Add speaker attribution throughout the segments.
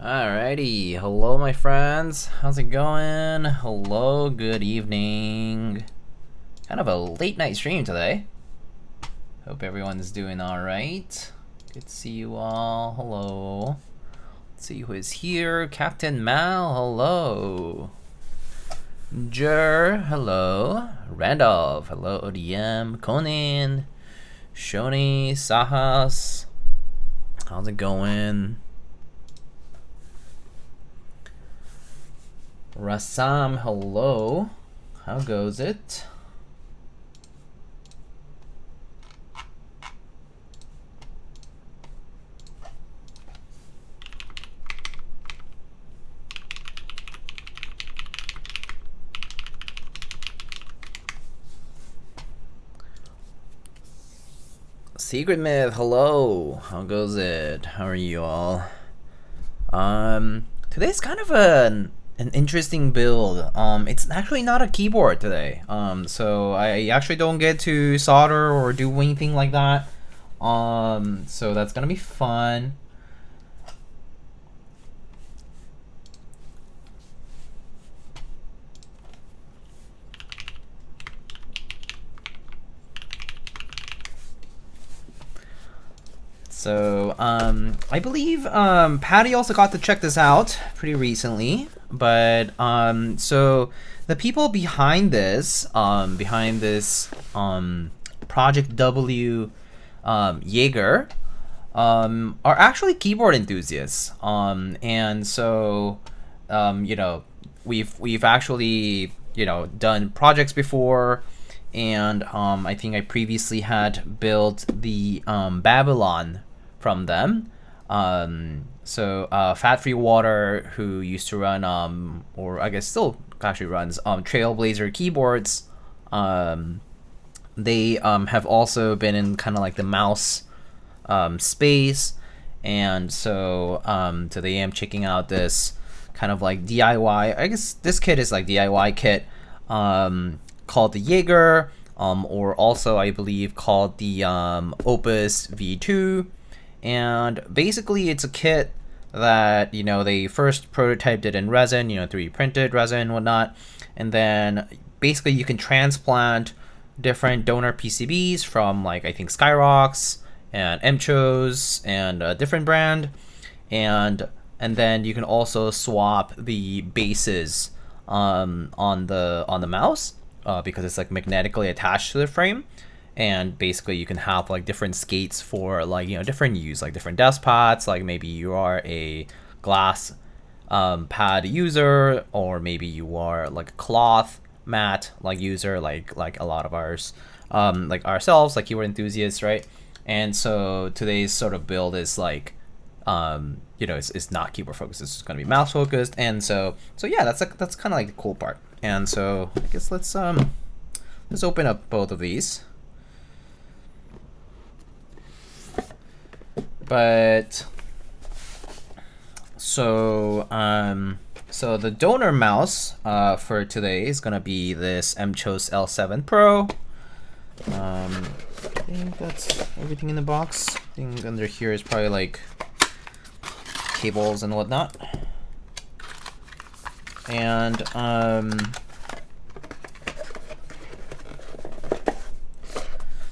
Speaker 1: Alrighty, hello my friends, how's it going? Hello, good evening. Kind of a late night stream today. Hope everyone's doing alright. Good to see you all, hello. Let's see who is here. Captain Mal, hello. Jer, hello. Randolph, hello. ODM, Conan, Shoni, Sahas. How's it going? Rasam, hello. How goes it? Secret Myth, hello. How goes it? How are you all? Today's kind of an interesting build. It's actually not a keyboard today. So I actually don't get to solder or do anything like that. So that's gonna be fun. So, I believe Patty also got to check this out pretty recently. But so the people behind this, Project W, Jaeger, are actually keyboard enthusiasts. And so, you know, we've actually done projects before. And I think I previously had built the Babylon from them. So Fat Free Water, who used to run or I guess still actually runs Trailblazer keyboards, they have also been in kind of like the mouse space, and so today I'm checking out this kind of like DIY. I guess this kit is like DIY kit called the Jaeger, or also I believe called the Opus V2. And basically it's a kit that, they first prototyped it in resin, 3D printed resin and whatnot. And then basically you can transplant different donor PCBs from like, I think Skyrox and MCHOSE and a different brand. And then you can also swap the bases on the mouse because it's like magnetically attached to the frame. And basically you can have like different skates for like, different use, like different desk pads. Like maybe you are a glass pad user, or maybe you are like a cloth mat like user, like a lot of ours, like ourselves, like keyboard enthusiasts, right? And so today's sort of build is like, it's not keyboard focused, it's just gonna be mouse focused. And so yeah, that's kind of like the cool part. And so I guess let's open up both of these. But so the donor mouse for today is gonna be this MCHOSE L7 Pro. I think that's everything in the box. I think under here is probably like cables and whatnot. And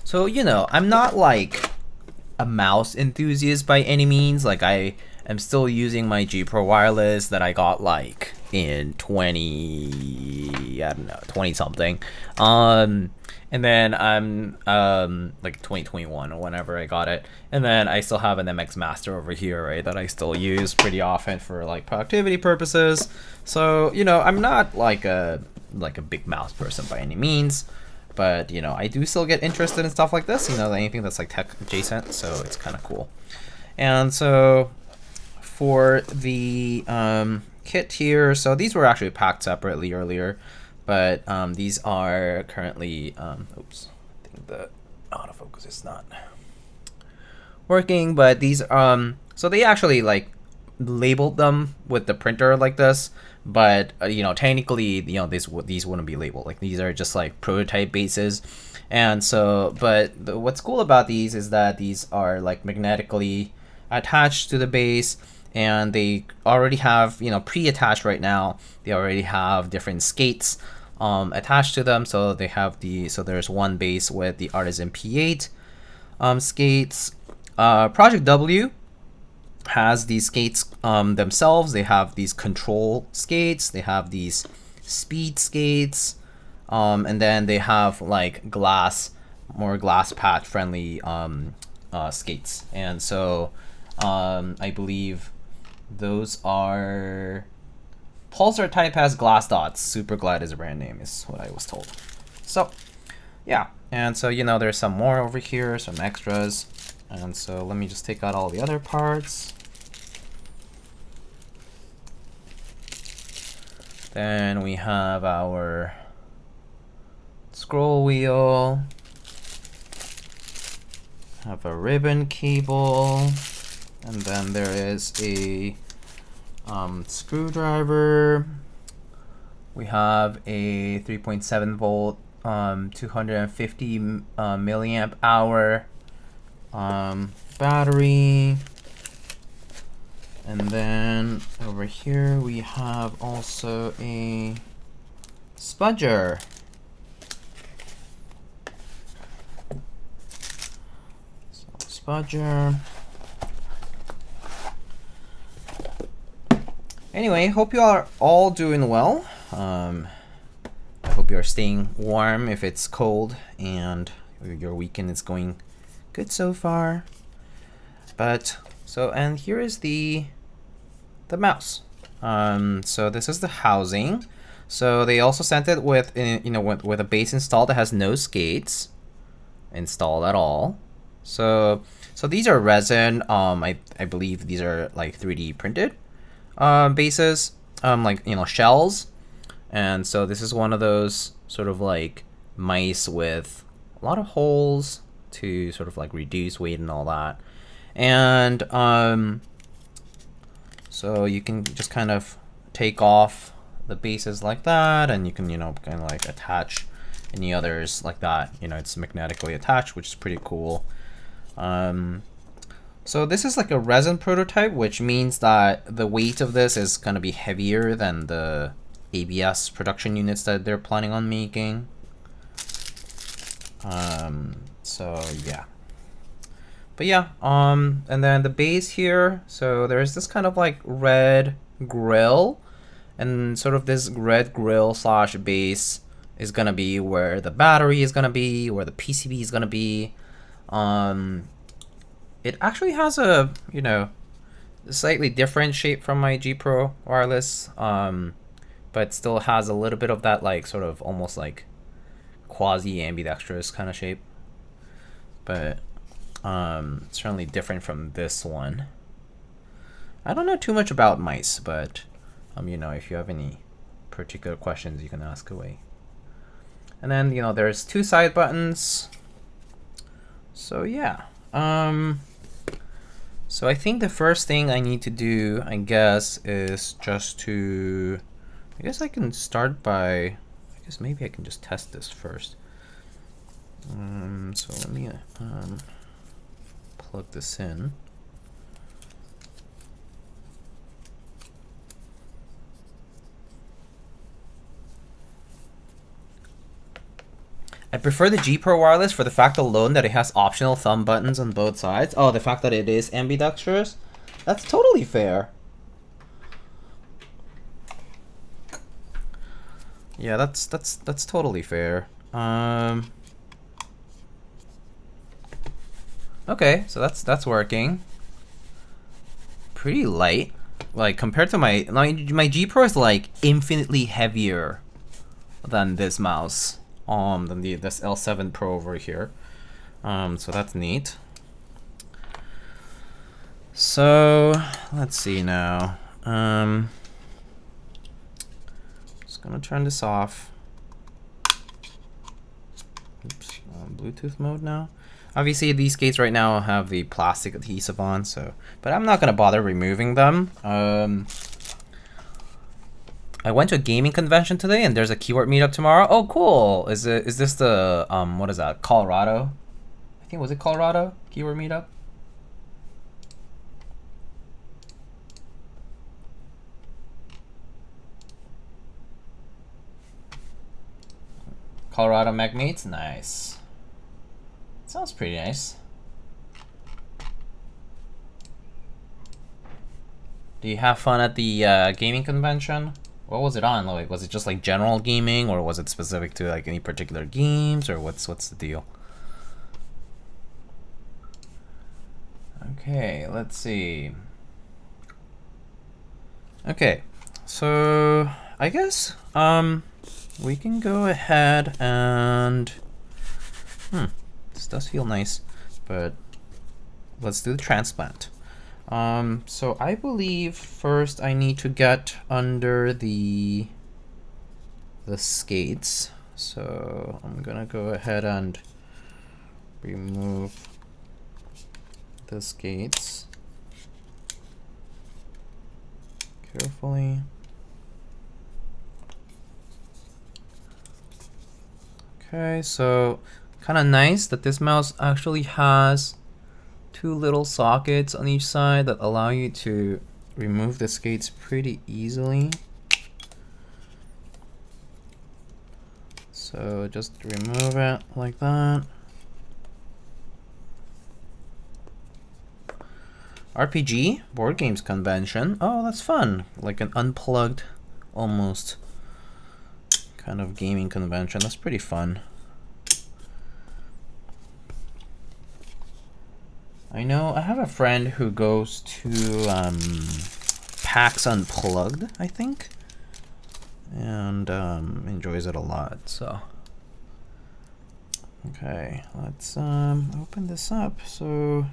Speaker 1: so I'm not like a mouse enthusiast by any means. Like I am still using my G Pro wireless that I got like in 20 something, and then I'm like 2021 or whenever I got it. And then I still have an MX Master over here, right, that I still use pretty often for like productivity purposes. So I'm not like a big mouse person by any means. But I do still get interested in stuff like this, anything that's like tech adjacent, so it's kind of cool. And so for the kit here, so these were actually packed separately earlier, but these are currently oops, I think the autofocus is not working. But these so they actually like labeled them with the printer like this, but technically these wouldn't be labeled. Like these are just like prototype bases. And so what's cool about these is that these are like magnetically attached to the base, and they already have, you know, pre-attached right now. They already have different skates attached to them. So they have there's one base with the Artisan P8 skates. Project W has these skates themselves. They have these control skates. They have these speed skates, and then they have like more glass pad friendly skates. And so I believe those are Pulsar type has glass dots. Superglide is a brand name, is what I was told. So yeah, and so, you know, there's some more over here, some extras. And so let me just take out all the other parts. Then we have our scroll wheel, have a ribbon cable, and then there is a screwdriver. We have a 3.7 volt 250 milliamp hour battery. And then over here we have also a spudger. So spudger. Anyway, hope you are all doing well. I hope you are staying warm if it's cold, and your weekend is going good so far. But so, and here is the mouse. So this is the housing. So they also sent it with, you know, with a base installed that has no skates installed at all. So these are resin. I believe these are like 3D printed bases, like, you know, shells. And so this is one of those sort of like mice with a lot of holes to sort of like reduce weight and all that. And so you can just kind of take off the bases like that, and you can, you know, kind of like attach any others like that. You know, it's magnetically attached, which is pretty cool. So this is like a resin prototype, which means that the weight of this is going to be heavier than the ABS production units that they're planning on making. So yeah. But yeah, and then the base here, so there's this kind of like red grill, and sort of this red grill slash base is gonna be where the battery is gonna be, where the PCB is gonna be. It actually has a, you know, slightly different shape from my G Pro wireless, but still has a little bit of that like sort of almost like quasi ambidextrous kind of shape. But certainly different from this one. I don't know too much about mice, but you know, if you have any particular questions, you can ask away. And then, you know, there's two side buttons. So yeah. So I think the first thing I need to do, I guess, is just to, I guess I can start by, I guess maybe I can just test this first. So let me plug this in. I prefer the G Pro wireless for the fact alone that it has optional thumb buttons on both sides. Oh, the fact that it is ambidextrous? That's totally fair. Yeah, that's totally fair. Okay, so that's working. Pretty light. Like compared to my G Pro is like infinitely heavier than this mouse. Than this L7 Pro over here. So that's neat. So let's see now. Just gonna turn this off. Oops, Bluetooth mode now. Obviously these skates right now have the plastic adhesive on, so, but I'm not gonna bother removing them. I went to a gaming convention today, and there's a keyword meetup tomorrow. Oh, cool! Is this the what is that? Colorado? I think, was it Colorado keyword meetup? Colorado Magnates, nice. Sounds pretty nice. Do you have fun at the gaming convention? What was it on? Like, was it just like general gaming, or was it specific to like any particular games, or what's the deal? Okay, let's see. Okay, so I guess we can go ahead and this does feel nice, but let's do the transplant. So I believe first I need to get under the skates. So I'm gonna go ahead and remove the skates carefully. Okay, so kind of nice that this mouse actually has two little sockets on each side that allow you to remove the skates pretty easily. So just remove it like that. RPG board games convention. Oh, that's fun. Like an unplugged almost kind of gaming convention. That's pretty fun. I know I have a friend who goes to PAX Unplugged, I think, and enjoys it a lot. So okay, let's open this up. So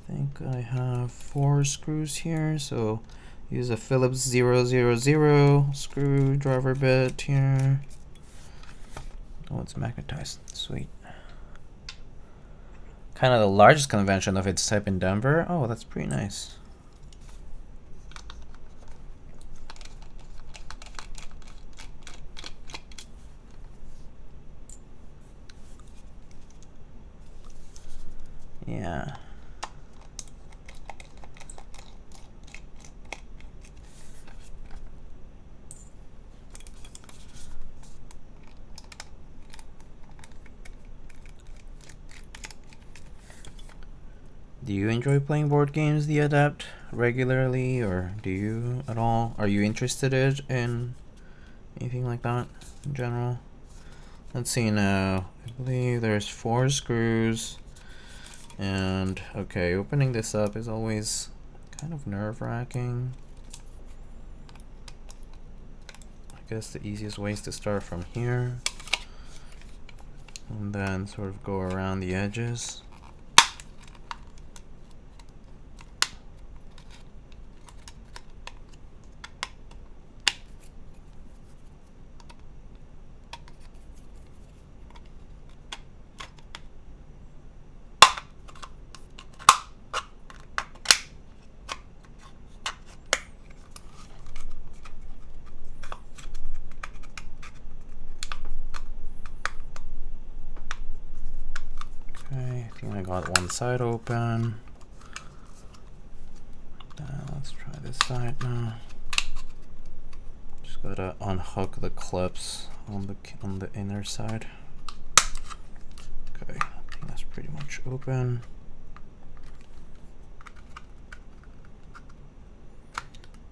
Speaker 1: I think I have 4 screws here, so use a Phillips 000 screwdriver bit here. Oh, it's magnetized. Sweet. Kind of the largest convention of its type in Denver. Oh, that's pretty nice. Yeah. Do you enjoy playing board games, The Adept, regularly, or do you at all? Are you interested in anything like that in general? Let's see now. I believe there's 4 screws. And okay, opening this up is always kind of nerve-wracking. I guess the easiest way is to start from here and then sort of go around the edges. I think I got one side open. Let's try this side now. Just gotta unhook the clips on the inner side. Okay, I think that's pretty much open.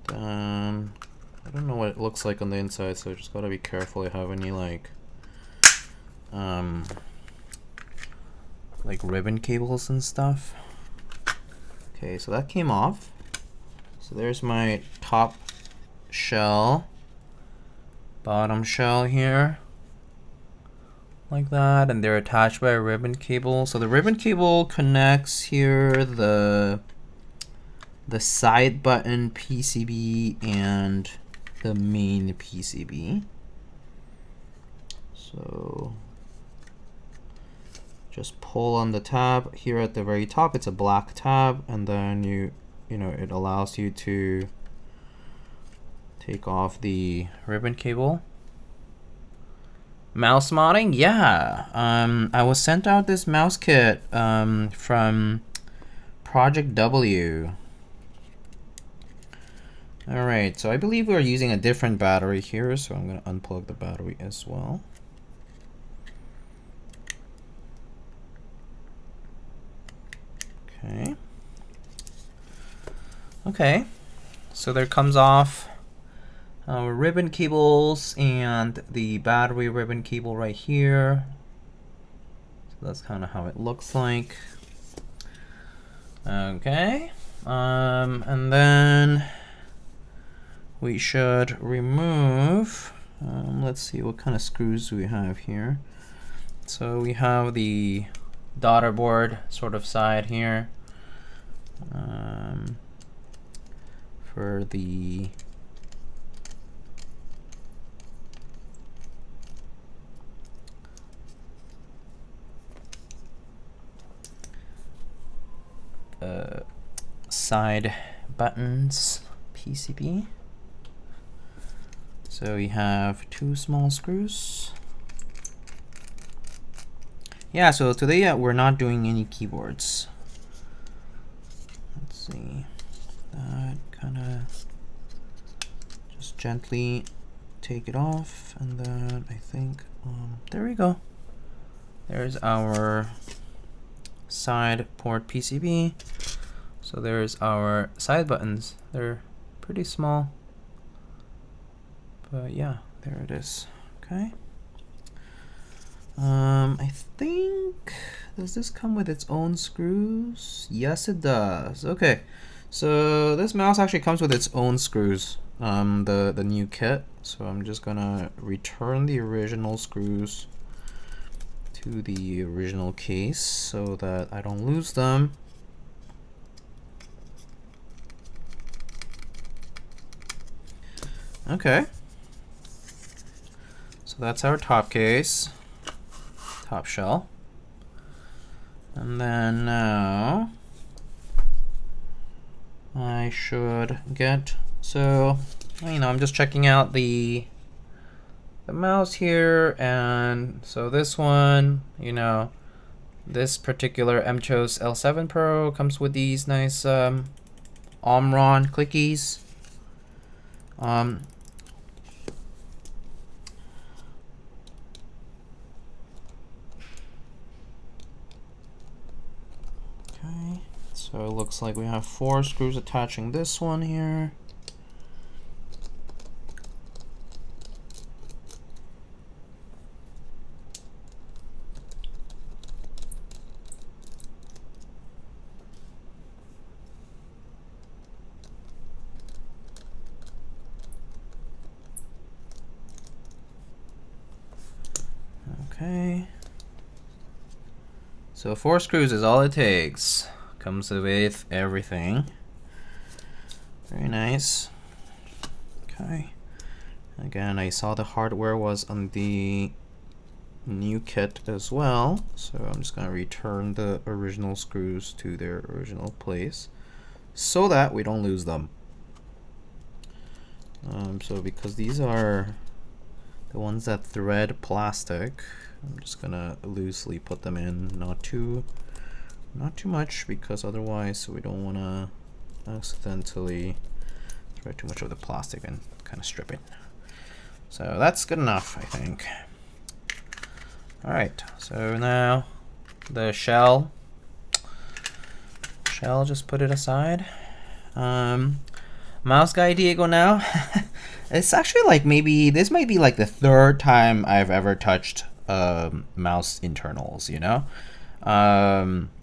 Speaker 1: Then I don't know what it looks like on the inside, so just gotta be careful. I have any like ribbon cables and stuff. Okay, so that came off. So there's my top shell, bottom shell here, like that, and they're attached by a ribbon cable. So the ribbon cable connects here the side button PCB and the main PCB. So just pull on the tab here at the very top. It's a black tab, and then you know it allows you to take off the ribbon cable. Mouse modding, yeah. I was sent out this mouse kit from Project W. All right, so I believe we're using a different battery here, so I'm gonna unplug the battery as well. Okay. Okay. So there comes off our ribbon cables and the battery ribbon cable right here. So that's kind of how it looks like. Okay. And then we should remove, let's see what kind of screws we have here. So we have the daughter board sort of side here for the side buttons PCB. So we have 2 small screws. Yeah, so today we're not doing any keyboards. Let's see. That kind of just gently take it off, and then I think there we go. There's our side port PCB. So there's our side buttons. They're pretty small, but yeah, there it is. Okay. I think, does this come with its own screws? Yes, it does. Okay, so this mouse actually comes with its own screws, the new kit. So I'm just gonna return the original screws to the original case so that I don't lose them. Okay, so that's our top case, top shell. And then now I should get, so you know, I'm just checking out the mouse here, and so this one, you know, this particular MCHOSE L7 Pro comes with these nice Omron clickies. Okay, so it looks like we have 4 screws attaching this one here. Okay, so 4 screws is all it takes. Comes with everything. Very nice. Okay, again, I saw the hardware was on the new kit as well, so I'm just gonna return the original screws to their original place so that we don't lose them. So because these are the ones that thread plastic, I'm just gonna loosely put them in, not too much, because otherwise we don't want to accidentally thread too much of the plastic and kind of strip it. So that's good enough, I think. All right, so now the shell, just put it aside. Mouse guy Diego now. It's actually like, maybe this might be like the 3rd time I've ever touched mouse internals, you know?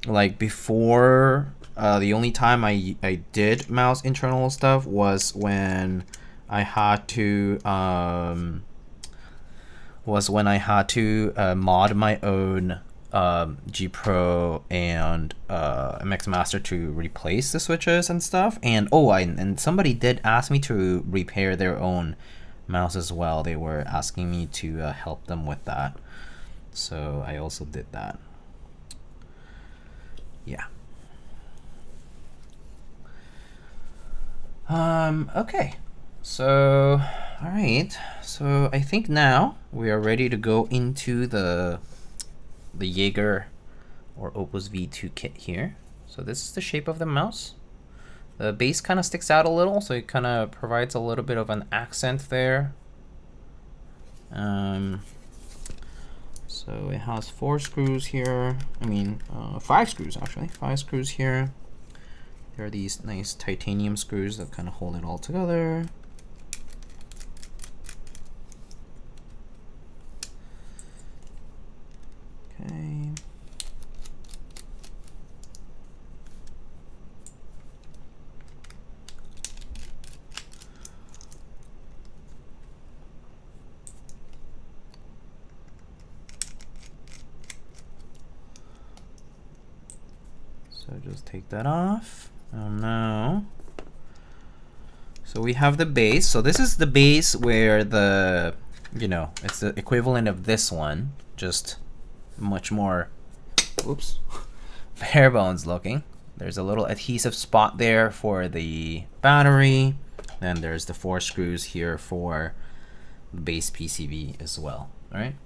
Speaker 1: Like before, the only time I did mouse internal stuff was when I had to mod my own G Pro and MX Master to replace the switches and stuff. And and somebody did ask me to repair their own mouse as well. They were asking me to help them with that, so I also did that. Yeah. Okay, so all right, so I think now we are ready to go into the Jaeger or Opus V2 kit here. So this is the shape of the mouse. The base kind of sticks out a little, so it kind of provides a little bit of an accent there. So So it has 4 screws here. I mean, 5 screws actually. 5 screws here. There are these nice titanium screws that kind of hold it all together. Okay. So just take that off. Now, so we have the base. So this is the base where the, you know, it's the equivalent of this one, just much more, oops, bare bones looking. There's a little adhesive spot there for the battery. Then there's the 4 screws here for the base PCB as well. All right.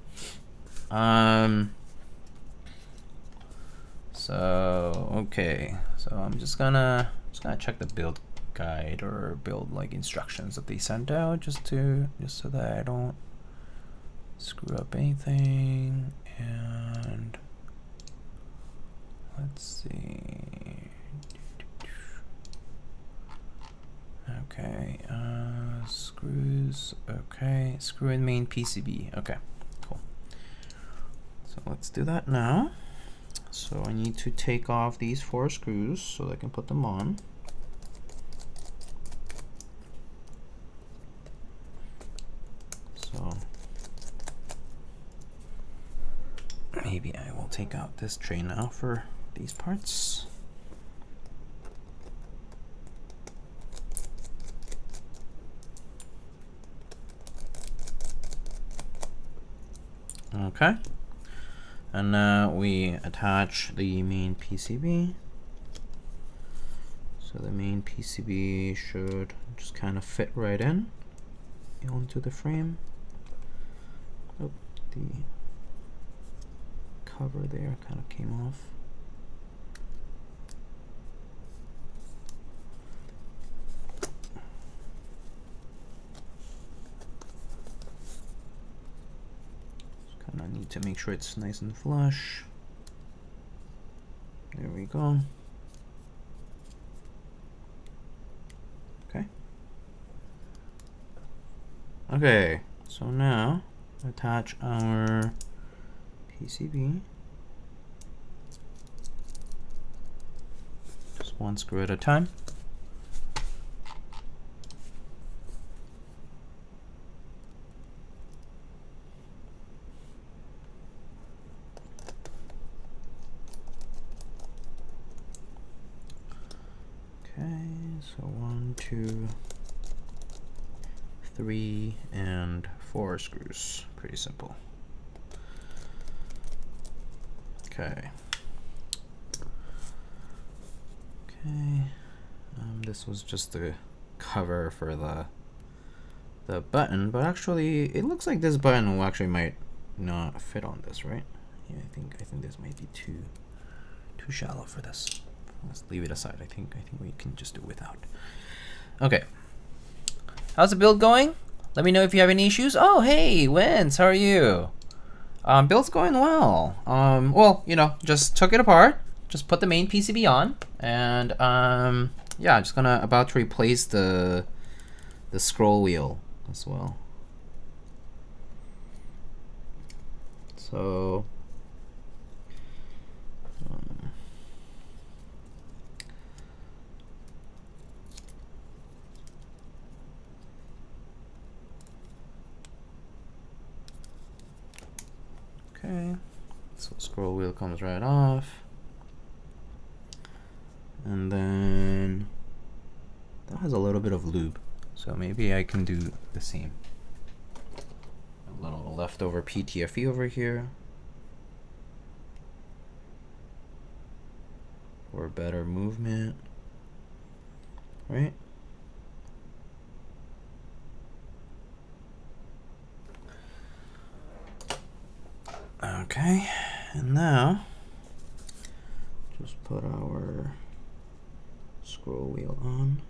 Speaker 1: So okay, so I'm just gonna check the build guide or build like instructions that they sent out, just so that I don't screw up anything. And let's see. Okay, screws. Okay, screw in main PCB. Okay, cool. So let's do that now. So I need to take off these 4 screws so that I can put them on. So maybe I will take out this tray now for these parts. Okay. And now we attach the main PCB. So the main PCB should just kind of fit right in onto the frame. Oh, the cover there kind of came off. I need to make sure it's nice and flush. There we go. Okay. Okay, so now attach our PCB. Just 1 screw at a time. So 1, 2, 3, and 4 screws. Pretty simple. Okay. Okay. This was just the cover for the button, but actually it looks like this button will actually might not fit on this, right? Yeah, I think this might be too shallow for this. Let's leave it aside. I think we can just do without. Okay. How's the build going? Let me know if you have any issues. Oh, hey, Wins, how are you? Build's going well. Well, you know, just took it apart. Just put the main PCB on, and yeah, I'm just about to replace the scroll wheel as well. So. Okay, so scroll wheel comes right off, and then that has a little bit of lube, so maybe I can do the same. A little leftover PTFE over here for better movement, right? Okay, and now just put our scroll wheel on.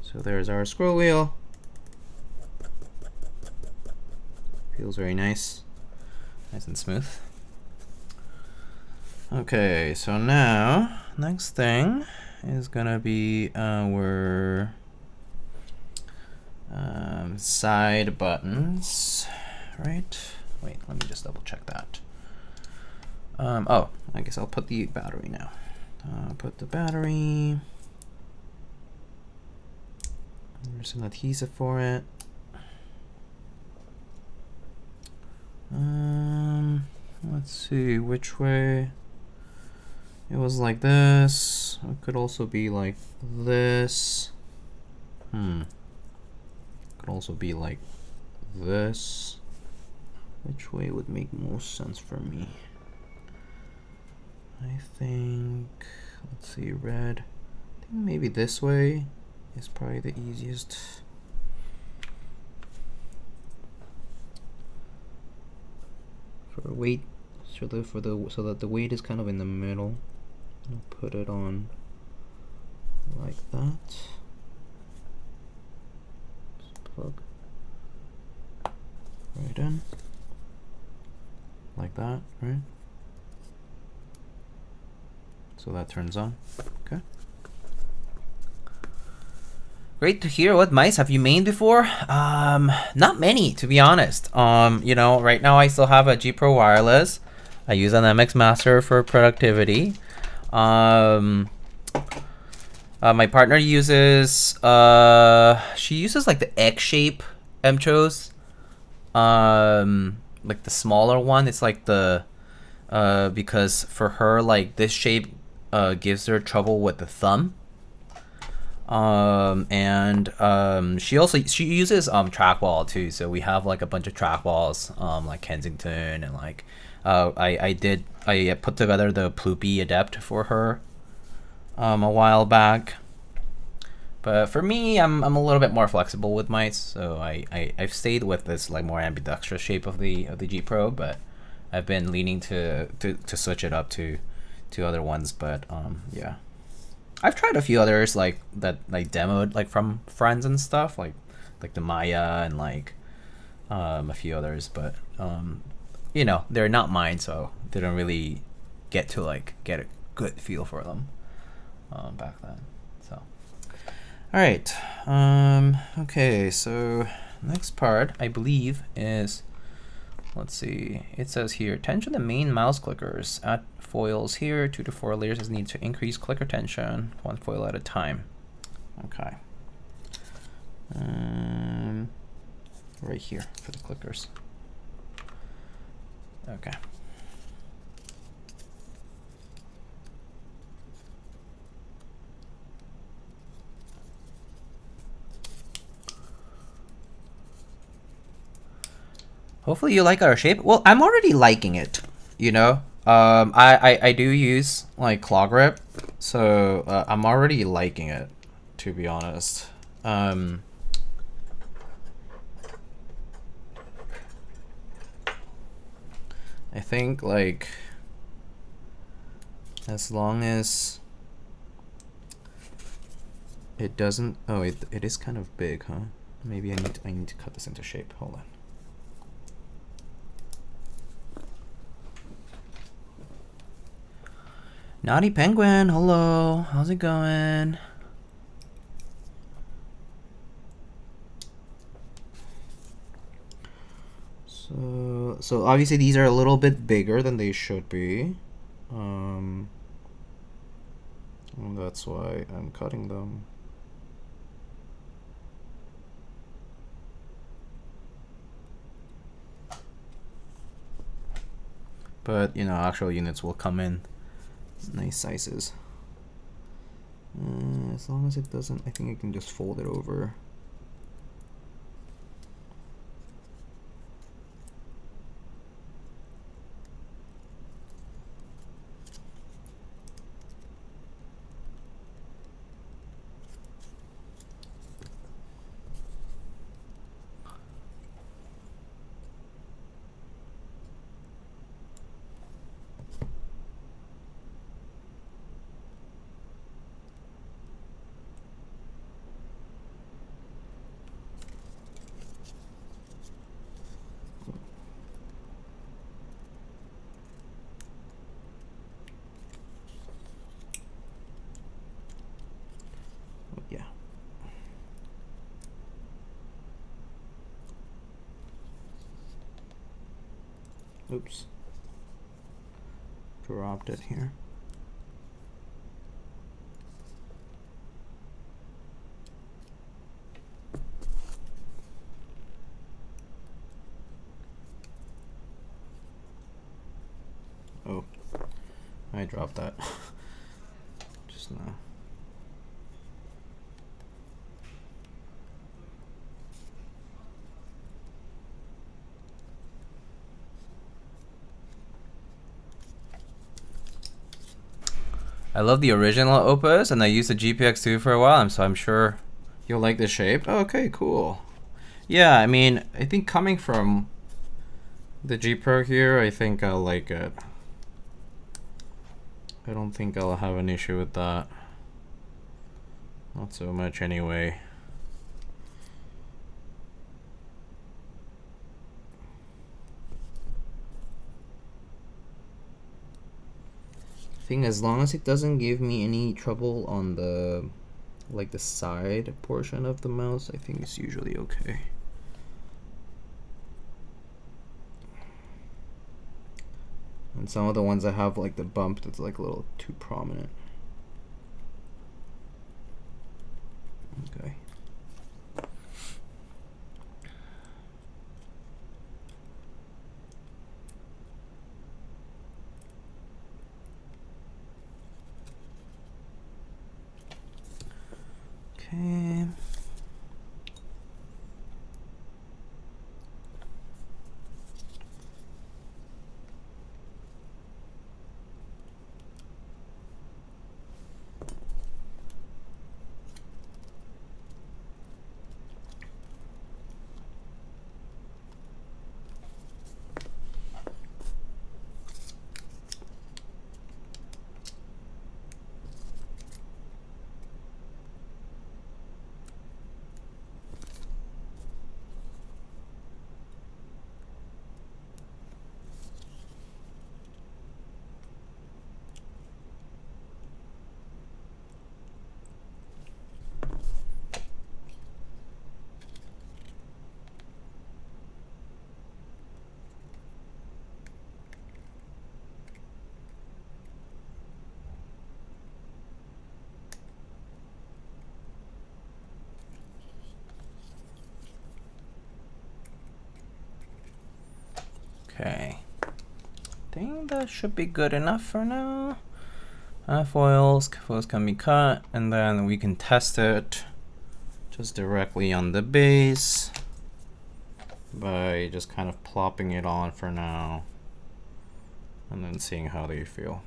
Speaker 1: So So there's our scroll wheel. Feels very nice. Nice and smooth. Okay, so now next thing is gonna be our side buttons, right? Wait, let me just double check that. Oh, I guess I'll put the battery now. Put the battery. There's some adhesive for it. Let's see which way. It was like this. It could also be like this. Could also be like this. Which way would make most sense for me? I think, let's see, red. I think maybe this way is probably the easiest. For weight, so that the weight is kind of in the middle. I'll put it on like that. Just plug right in, like that, right? So that turns on. Okay. Great to hear. What mice have you made before? Not many, to be honest. You know, right now I still have a G Pro wireless. I use an MX Master for productivity. My partner uses she uses like the egg shape MCHOSE, like the smaller one. It's like the because for her, like, this shape gives her trouble with the thumb. She uses trackball too, so we have like a bunch of trackballs, like Kensington, and like I put together the Ploopy Adept for her a while back. But for me, I'm a little bit more flexible with mice, so I've stayed with this like more ambidextrous shape of the G Pro, but I've been leaning to switch it up to other ones. But yeah, I've tried a few others like that, like demoed like from friends and stuff, like the Maya and like a few others, but you know, they're not mine, so didn't really get to like get a good feel for them back then. So all right, okay, so next part I believe is, let's see, it says here, tension the main mouse clickers. Add foils here, 2 to 4 layers is needed to increase clicker tension, 1 foil at a time. Okay. Right here for the clickers. Okay. Hopefully you like our shape. Well, I'm already liking it, you know. I do use like claw grip, so I'm already liking it, to be honest. I think like as long as it doesn't, oh, it is kind of big, huh? Maybe I need to cut this into shape. Hold on. Naughty Penguin, hello. How's it going? So obviously these are a little bit bigger than they should be. And that's why I'm cutting them. But, you know, actual units will come in nice sizes. As long as it doesn't, I think I can just fold it over. Yeah. Oops. Dropped it here. Oh, I dropped that just now. I love the original Opus, and I used the GPX2 for a while, so I'm sure you'll like the shape. Okay, cool. Yeah, I mean, I think coming from the G Pro here, I think I'll like it. I don't think I'll have an issue with that. Not so much anyway. I think as long as it doesn't give me any trouble on the like the side portion of the mouse, I think it's usually okay. And some of the ones that have like the bump that's like a little too prominent. Okay. Okay. Okay, I think that should be good enough for now. Foils can be cut, and then we can test it just directly on the base by just kind of plopping it on for now, and then seeing how they feel.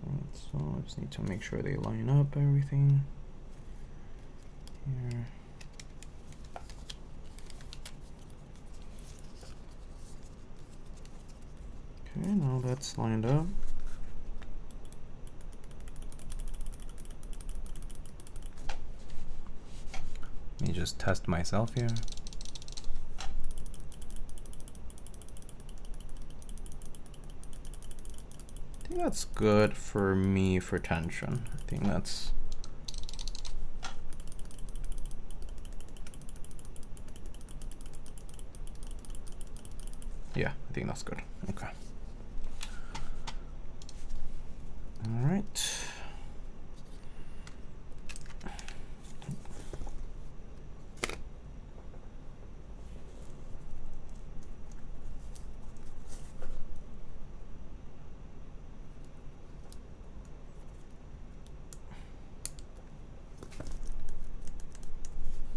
Speaker 1: Alright, so I just need to make sure they line up everything here. Okay, now that's lined up. Let me just test myself here. I think that's good for me for tension. I think that's... yeah, I think that's good. Okay. All right.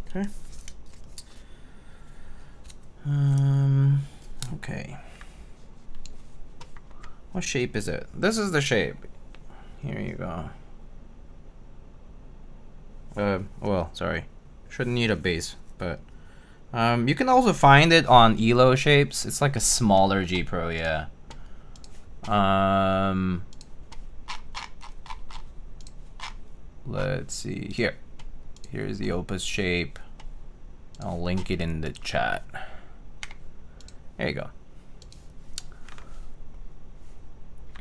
Speaker 1: Okay. Okay. What shape is it? This is the shape. Here you go. Well, sorry. Shouldn't need a base, but you can also find it on Elo shapes. It's like a smaller G Pro, yeah. Let's see here. Here's the Opus shape. I'll link it in the chat. There you go.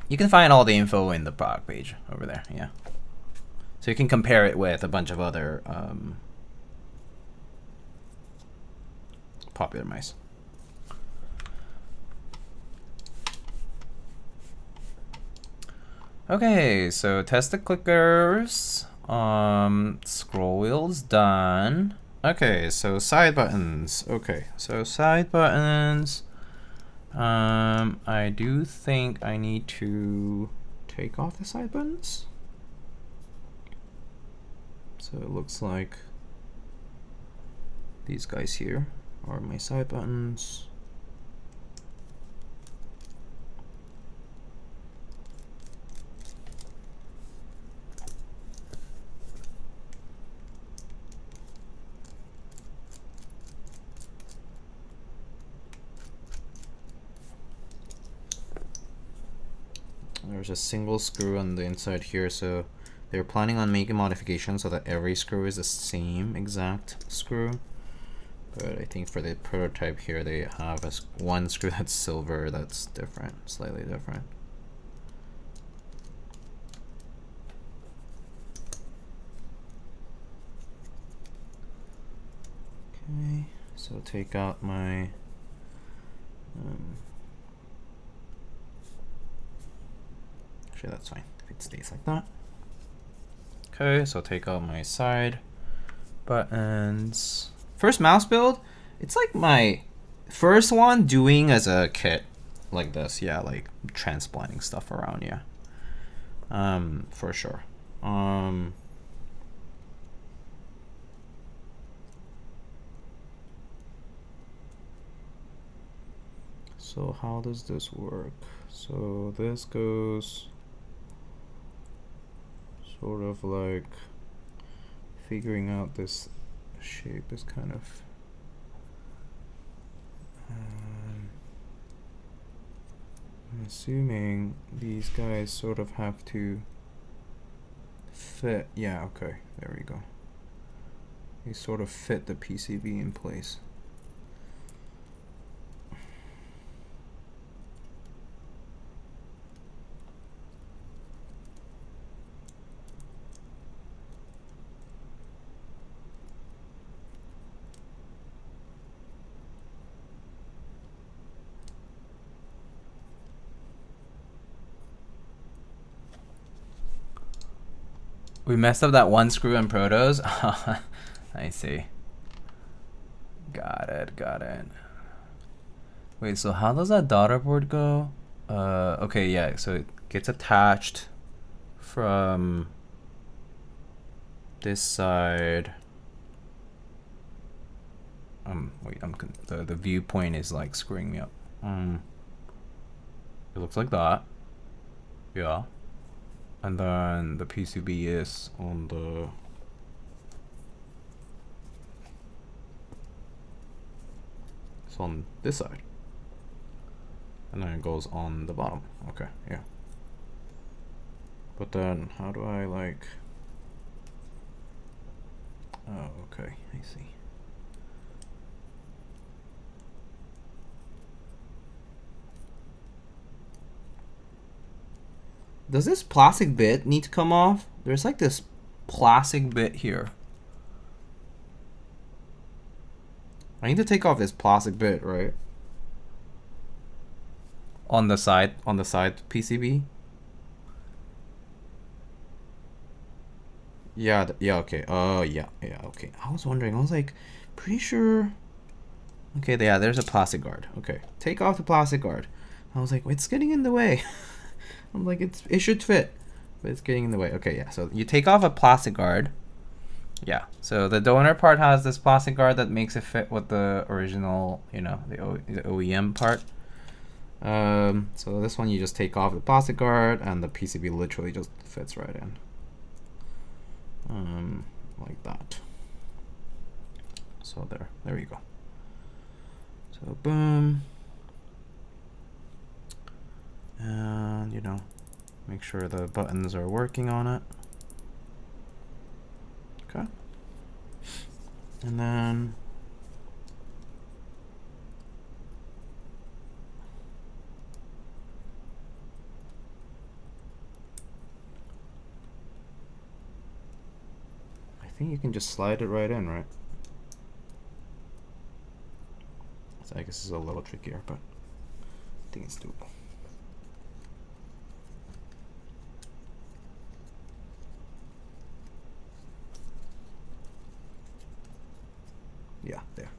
Speaker 1: You can find all the info in the product page over there, yeah. So you can compare it with a bunch of other popular mice. Okay, so test the clickers. Scroll wheel's done. Okay, so side buttons. Okay, so side buttons. I do think I need to take off the side buttons. So it looks like these guys here are my side buttons. There's a single screw on the inside here, so they're planning on making modifications so that every screw is the same exact screw. But I think for the prototype here, they have one screw that's silver that's different, slightly different. Okay, so take out my actually that's fine if it stays like that. Okay, so take out my side buttons. First mouse build, it's like my first one doing as a kit like this. Yeah, like transplanting stuff around, yeah. For sure. So how does this work? So this goes sort of like figuring out this shape is kind of I'm assuming these guys sort of have to fit. Yeah, okay, there we go. They sort of fit the PCB in place. We messed up that one screw in Protos. I see. Got it, got it. Wait, so how does that daughter board go? Okay, yeah, so it gets attached from this side. Wait, the viewpoint is like screwing me up. It looks like that. Yeah. And then the PCB is on the it's on this side. And then it goes on the bottom. Okay, yeah. But then how do I like oh, okay, I see. Does this plastic bit need to come off? There's like this plastic bit here. I need to take off this plastic bit, right? On the side PCB? Yeah, yeah, okay. Oh, yeah, okay. I was wondering, I was like, pretty sure. Okay, yeah, there's a plastic guard. Okay, take off the plastic guard. I was like, it's getting in the way. I'm like, it should fit, but it's getting in the way. Okay, yeah, so you take off a plastic guard. Yeah, so the donor part has this plastic guard that makes it fit with the original, you know, the OEM part. So this one you just take off the plastic guard and the PCB literally just fits right in. Like that. So there you go. So boom. And, you know, make sure the buttons are working on it. Okay. And then think you can just slide it right in, right? So I guess it's a little trickier, but I think it's doable. Yeah, there.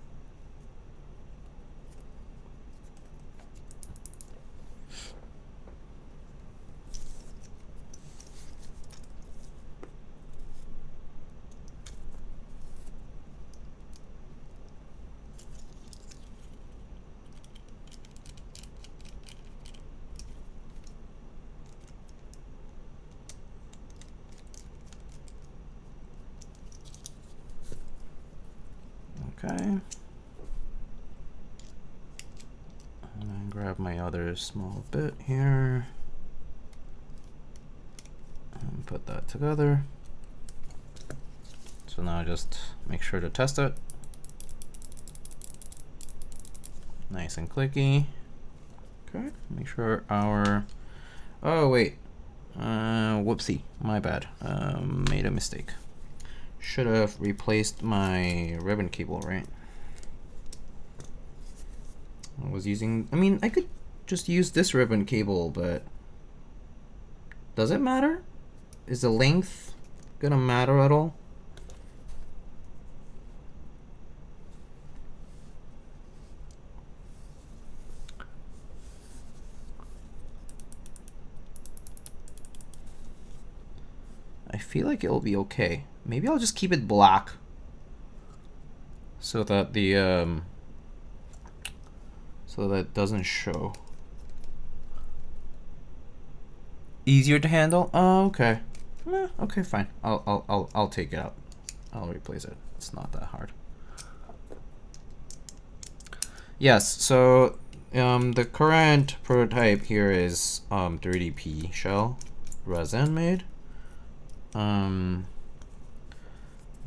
Speaker 1: Okay. And then grab my other small bit here and put that together. So now just make sure to test it. Nice and clicky. Okay, make sure our, oh wait, whoopsie, my bad, made a mistake. Should have replaced my ribbon cable, right? I was using, I mean, I could just use this ribbon cable, but does it matter? Is the length gonna matter at all? I feel like it'll be okay. Maybe I'll just keep it black so that the so that it doesn't show. Easier to handle? Oh, okay. Okay, fine. I'll take it out. I'll replace it. It's not that hard. Yes. So the current prototype here is 3DP shell resin made.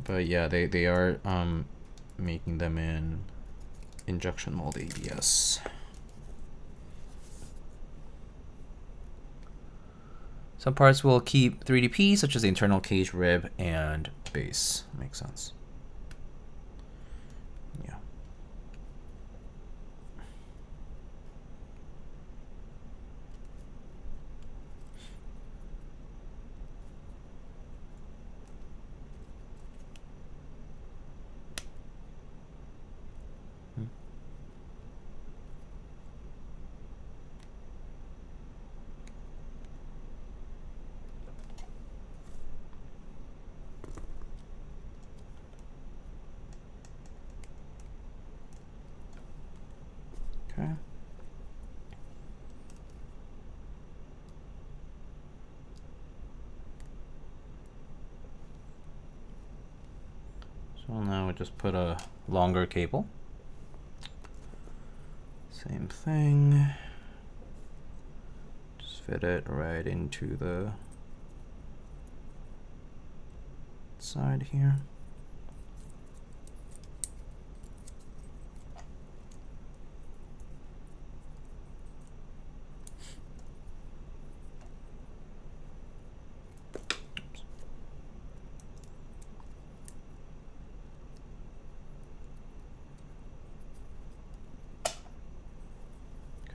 Speaker 1: But yeah, they are making them in injection mold ABS. Some parts will keep 3DP, such as the internal cage, rib, and base. Makes sense. Yeah. Okay. So now we just put a longer cable. Same thing. Just fit it right into the side here.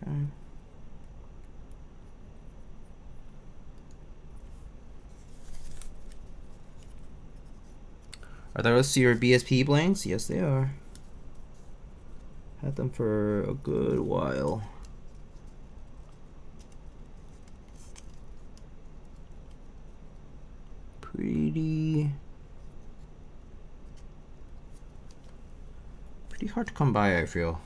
Speaker 1: Okay. Are those your BSP blanks? Yes, they are. Had them for a good while. Pretty hard to come by, I feel.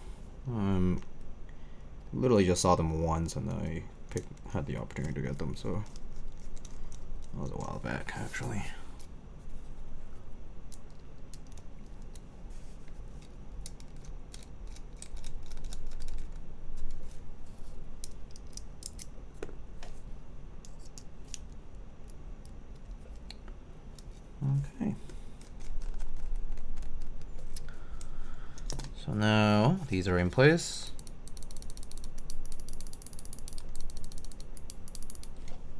Speaker 1: Literally just saw them once and I had the opportunity to get them, so that was a while back actually. Okay. So now these are in place.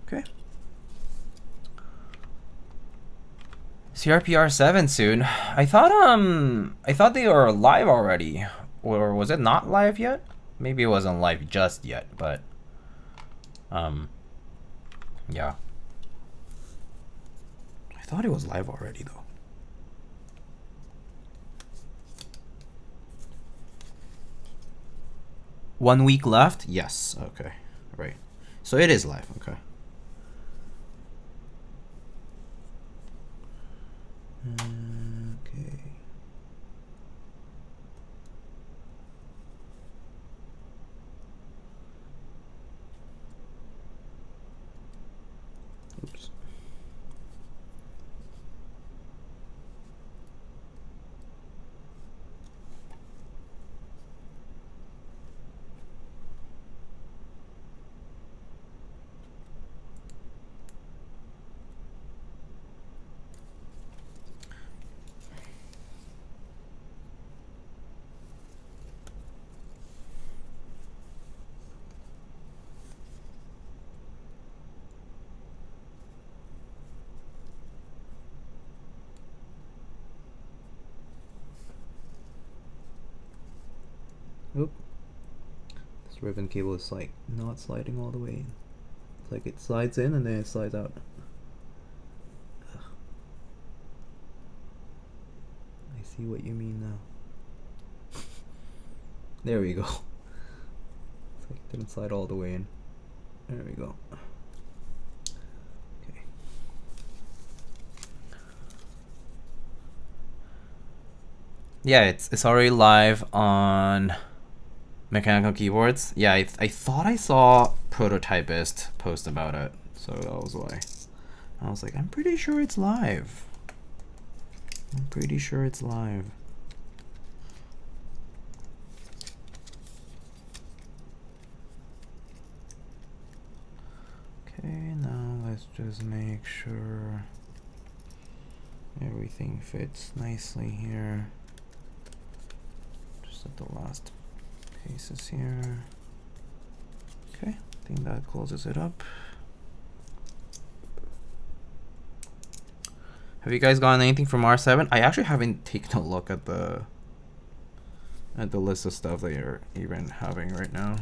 Speaker 1: Okay. CRPR7 soon. I thought they were live already. Or was it not live yet? Maybe it wasn't live just yet, but yeah. I thought it was live already though. One week left? Yes. Okay. Right. So it is live. Okay. Okay. Oops. Oop. This ribbon cable is like not sliding all the way in. It's like it slides in and then it slides out. Ugh. I see what you mean now. There we go. It's like it didn't slide all the way in. There we go. Okay. Yeah, it's already live on Mechanical Keyboards. Yeah, I thought I saw Prototypist post about it, so that was why. I was like, I'm pretty sure it's live. I'm pretty sure it's live. Okay, now let's just make sure everything fits nicely here. Just at the last paces here. Okay, I think that closes it up. Have you guys gotten anything from R7? I actually haven't taken a look at the list of stuff that you're even having right now.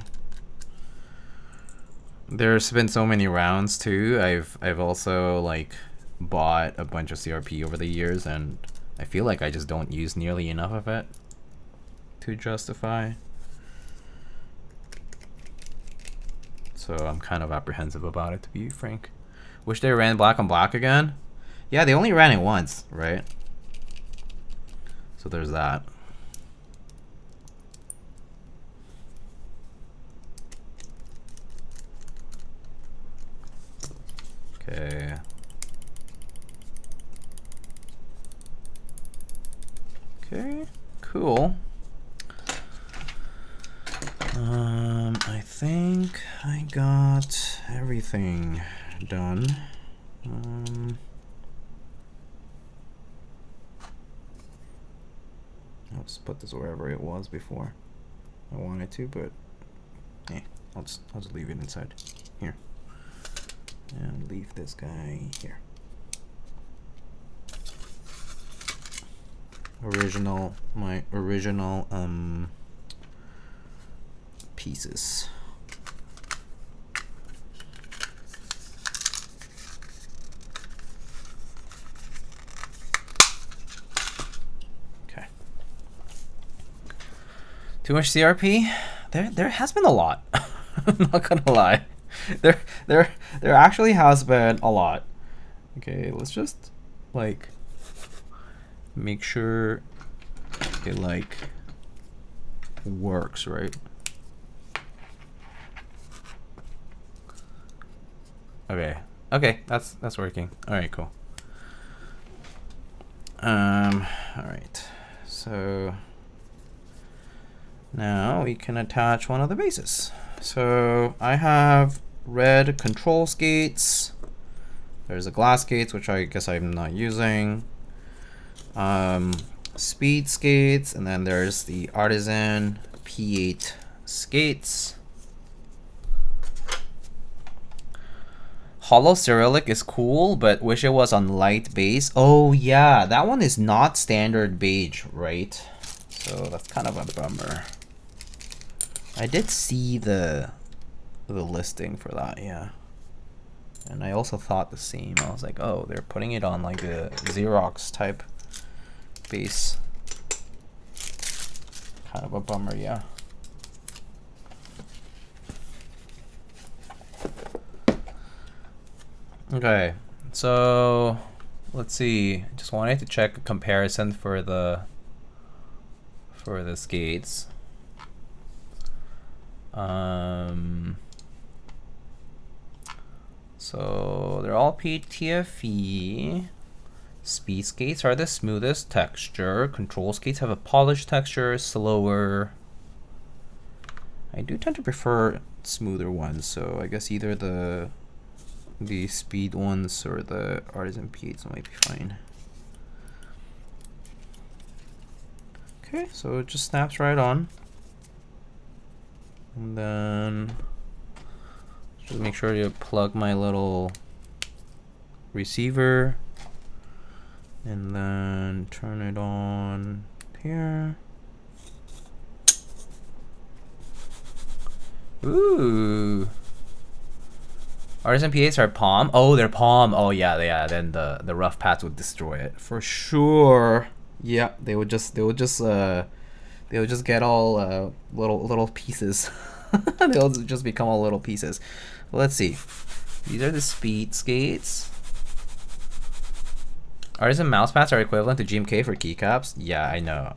Speaker 1: There's been so many rounds too. I've also like bought a bunch of CRP over the years, and I feel like I just don't use nearly enough of it to justify. So I'm kind of apprehensive about it, to be frank. Wish they ran black on black again. Yeah, they only ran it once, right? So there's that. Okay. Okay, cool. I think I got everything done. I'll just put this wherever it was before I wanted to, but hey, I'll just leave it inside here. And leave this guy here. My original pieces. Okay. Too much CRP? There has been a lot. I'm not gonna lie. There actually has been a lot. Okay, let's just like make sure it like works, right? Okay, that's working. All right, cool. All right, so now we can attach one of the bases. So I have red control skates. There's a glass skates, which I guess I'm not using. Speed skates, and then there's the Artisan P8 skates. Hollow Cyrillic is cool, but wish it was on light base. Oh yeah, that one is not standard beige, right? So that's kind of a bummer. I did see the listing for that, yeah. And I also thought the same. I was like, oh, they're putting it on like the Xerox type base. Kind of a bummer, yeah. Okay, so let's see. Just wanted to check a comparison for the skates. So they're all PTFE. Speed skates are the smoothest texture. Control skates have a polished texture, slower. I do tend to prefer smoother ones, so I guess either the speed ones or the Artisan P8s might be fine. Okay, so it just snaps right on. And then just make sure you plug my little receiver and then turn it on here. Ooh. Artisan P8s are palm. Oh, they're palm. Oh yeah, yeah. Then the rough pads would destroy it for sure. Yeah, they would just get all little pieces. They'll just become all little pieces. Well, let's see. These are the speed skates. Artisan mouse pads are equivalent to GMK for keycaps. Yeah, I know.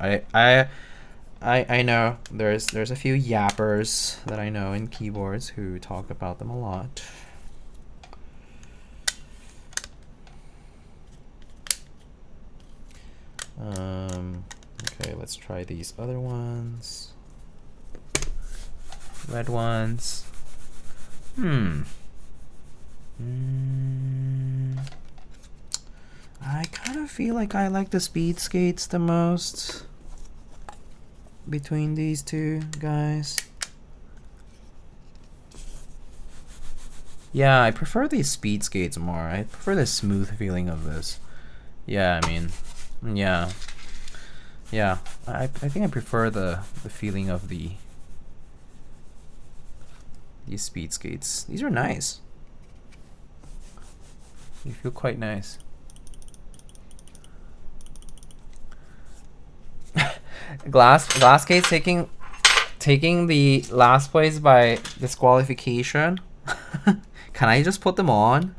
Speaker 1: I know. There's a few yappers that I know in keyboards who talk about them a lot. Okay, let's try these other ones. Red ones. I kind of feel like I like the speed skates the most between these two guys. Yeah, I prefer these speed skates more. I prefer the smooth feeling of this. Yeah, I mean, yeah. Yeah, I think I prefer the feeling of these speed skates. These are nice. They feel quite nice. Glass skates taking the last place by disqualification. Can I just put them on?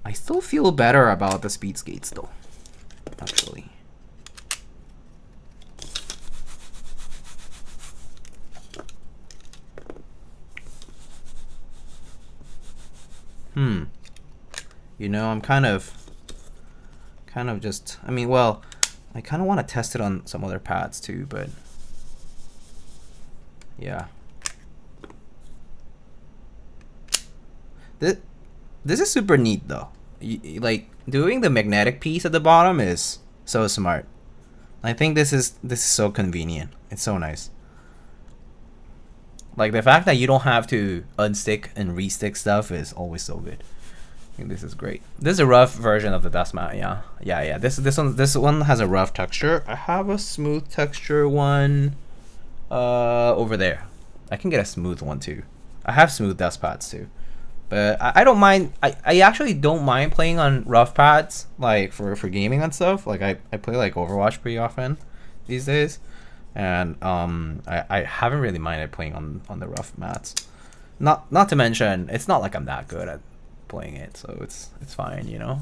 Speaker 1: I still feel better about the speed skates though, actually. You know, I'm kind of just, I mean, well, I kind of want to test it on some other pads too, but yeah. This is super neat though. Like doing the magnetic piece at the bottom is so smart. I think this is so convenient. It's so nice. Like the fact that you don't have to unstick and restick stuff is always so good. I think this is great. This is a rough version of the dust mat. Yeah. This one has a rough texture. I have a smooth texture one over there. I can get a smooth one too. I have smooth dust pads too. But I don't mind. I actually don't mind playing on rough pads, like for gaming and stuff. Like I play like Overwatch pretty often these days, and I haven't really minded playing on the rough mats. Not to mention, it's not like I'm that good at playing it, so it's fine, you know.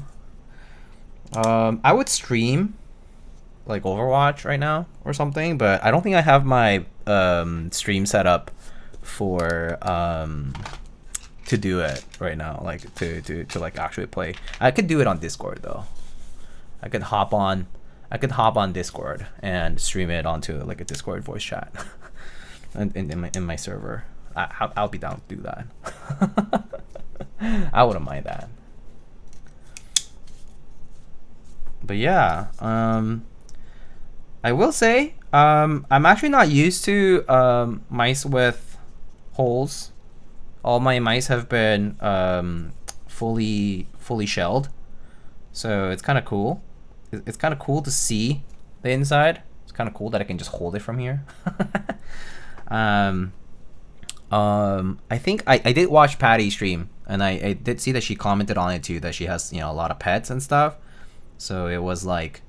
Speaker 1: I would stream like Overwatch right now or something, but I don't think I have my stream set up for to do it right now, like to like actually play. I could do it on Discord though. I could hop on Discord and stream it onto like a Discord voice chat in my server. I'll be down to do that. I wouldn't mind that. But yeah, I will say, I'm actually not used to mice with holes. All my mice have been fully shelled, so it's kind of cool. It's kind of cool to see the inside. It's kind of cool that I can just hold it from here. I think I did watch Patty's stream, and I did see that she commented on it too, that she has, you know, a lot of pets and stuff. So it was like,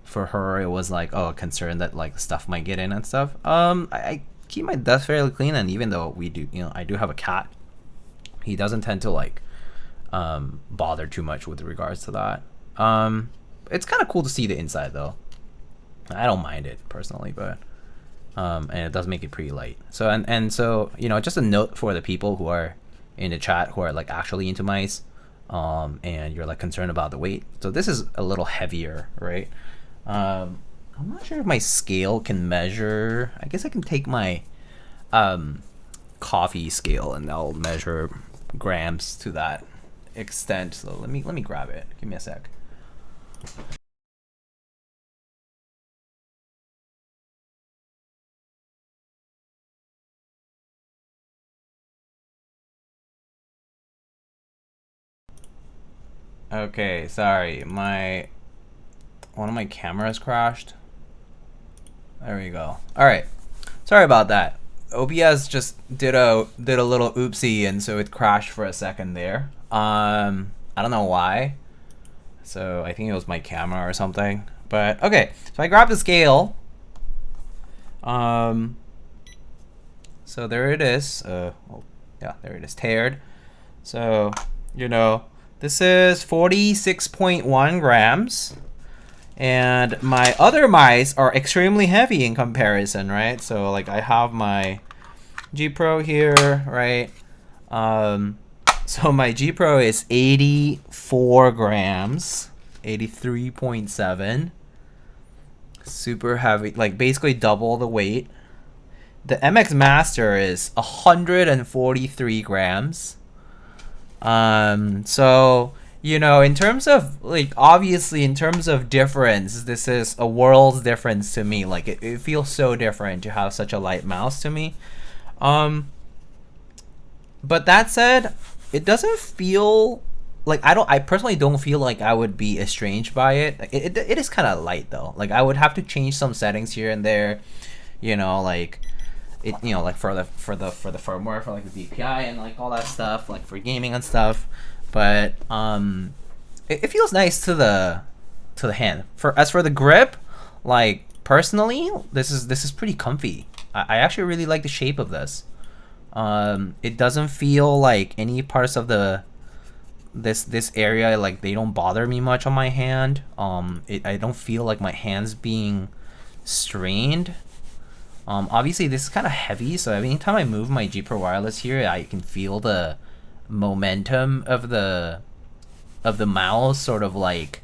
Speaker 1: for her, it was like, oh, a concern that like stuff might get in and stuff. I keep my desk fairly clean, and even though we do, you know, I do have a cat, he doesn't tend to like bother too much with regards to that. It's kind of cool to see the inside though. I don't mind it personally, but and it does make it pretty light. So and so, you know, just a note for the people who are in the chat who are like actually into mice, and you're like concerned about the weight. So this is a little heavier, right? I'm not sure if my scale can measure. I guess I can take my coffee scale and I'll measure grams to that extent. So let me grab it. Give me a sec. Okay, sorry, one of my cameras crashed. There we go. All right, sorry about that. OBS just did a little oopsie, and so it crashed for a second there. I don't know why. So I think it was my camera or something. But okay, so I grabbed the scale. So there it is. Oh, yeah, there it is, teared. So, you know, this is 46.1 grams. And my other mice are extremely heavy in comparison, right? So like I have my G Pro here, right? So my G Pro is 84 grams, 83.7. Super heavy, like basically double the weight. The MX Master is 143 grams. So, you know, in terms of, like, obviously in terms of difference, this is a world's difference to me. Like, it feels so different to have such a light mouse to me. But that said, it doesn't feel like, I personally don't feel like I would be estranged by it. It is kind of light though. Like, I would have to change some settings here and there, you know, like it, you know, like for the firmware, for like the DPI and like all that stuff, like for gaming and stuff. But it feels nice to the hand. As for the grip, like personally, this is pretty comfy. I actually really like the shape of this. It doesn't feel like any parts of this area, like they don't bother me much on my hand. I don't feel like my hands being strained. Obviously this is kind of heavy, so anytime I move my G Pro wireless here, I can feel the momentum of the mouse sort of like,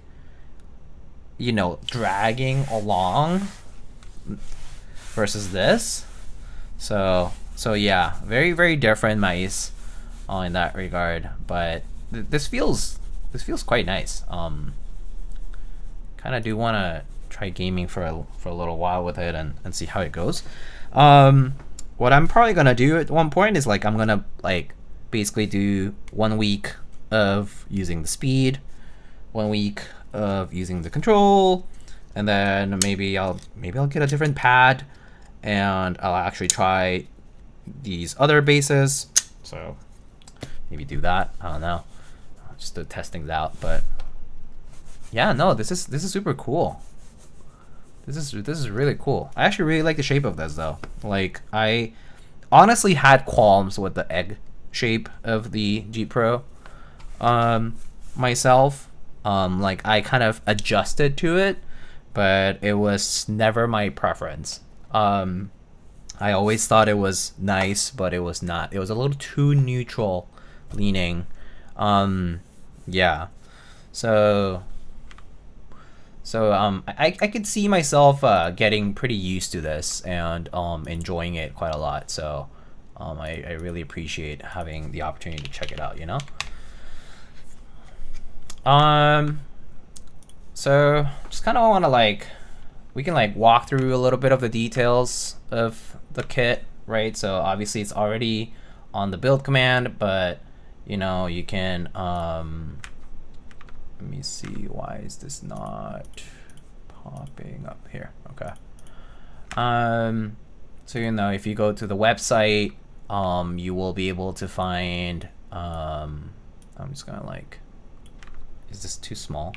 Speaker 1: you know, dragging along versus this. So yeah, very, very different mice in that regard, but this feels quite nice. Kind of do want to try gaming for a little while with it and see how it goes. What I'm probably gonna do at one point is like I'm gonna like basically do 1 week of using the speed, 1 week of using the control, and then maybe I'll get a different pad and I'll actually try these other bases. So maybe do that. I don't know, just to test things out. But yeah, no, this is super cool. This is really cool. I actually really like the shape of this though. Like, I honestly had qualms with the egg shape of the G Pro myself. Like I kind of adjusted to it, but it was never my preference. I always thought it was nice, but it was not. It was a little too neutral leaning. Yeah. So I could see myself getting pretty used to this and enjoying it quite a lot. So I really appreciate having the opportunity to check it out, you know? So just kind of want to like we can like walk through a little bit of the details of the kit, right? So obviously it's already on the build command, but you know, you can let me see, why is this not popping up here? Okay. So you know, if you go to the website, you will be able to find I'm just gonna like, is this too small?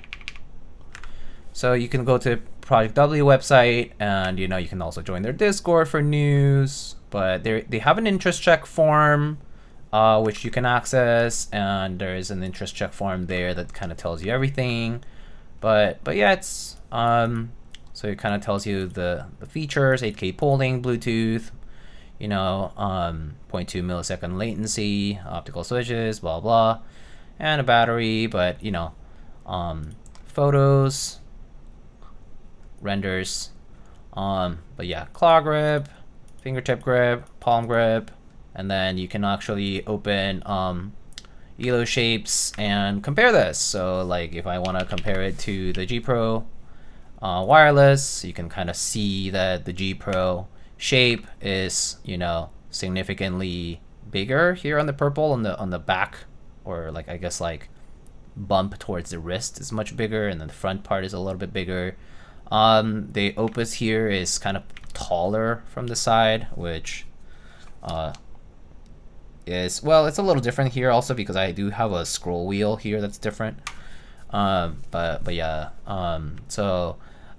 Speaker 1: So you can go to Project W website, and you know, you can also join their Discord for news, but they have an interest check form which you can access, and there is an interest check form there that kind of tells you everything. But yeah, it's so it kind of tells you the features: 8K polling, Bluetooth, you know, 0.2 millisecond latency, optical switches, blah blah, and a battery. But you know, photos, renders, but yeah, claw grip, fingertip grip, palm grip, and then you can actually open ELO shapes and compare this. So like if I want to compare it to the G Pro wireless, you can kind of see that the G Pro shape is, you know, significantly bigger here on the purple on the back, or like I guess like bump towards the wrist is much bigger, and then the front part is a little bit bigger. The Opus here is kind of taller from the side, which is, well, it's a little different here also because I do have a scroll wheel here that's different. But yeah, so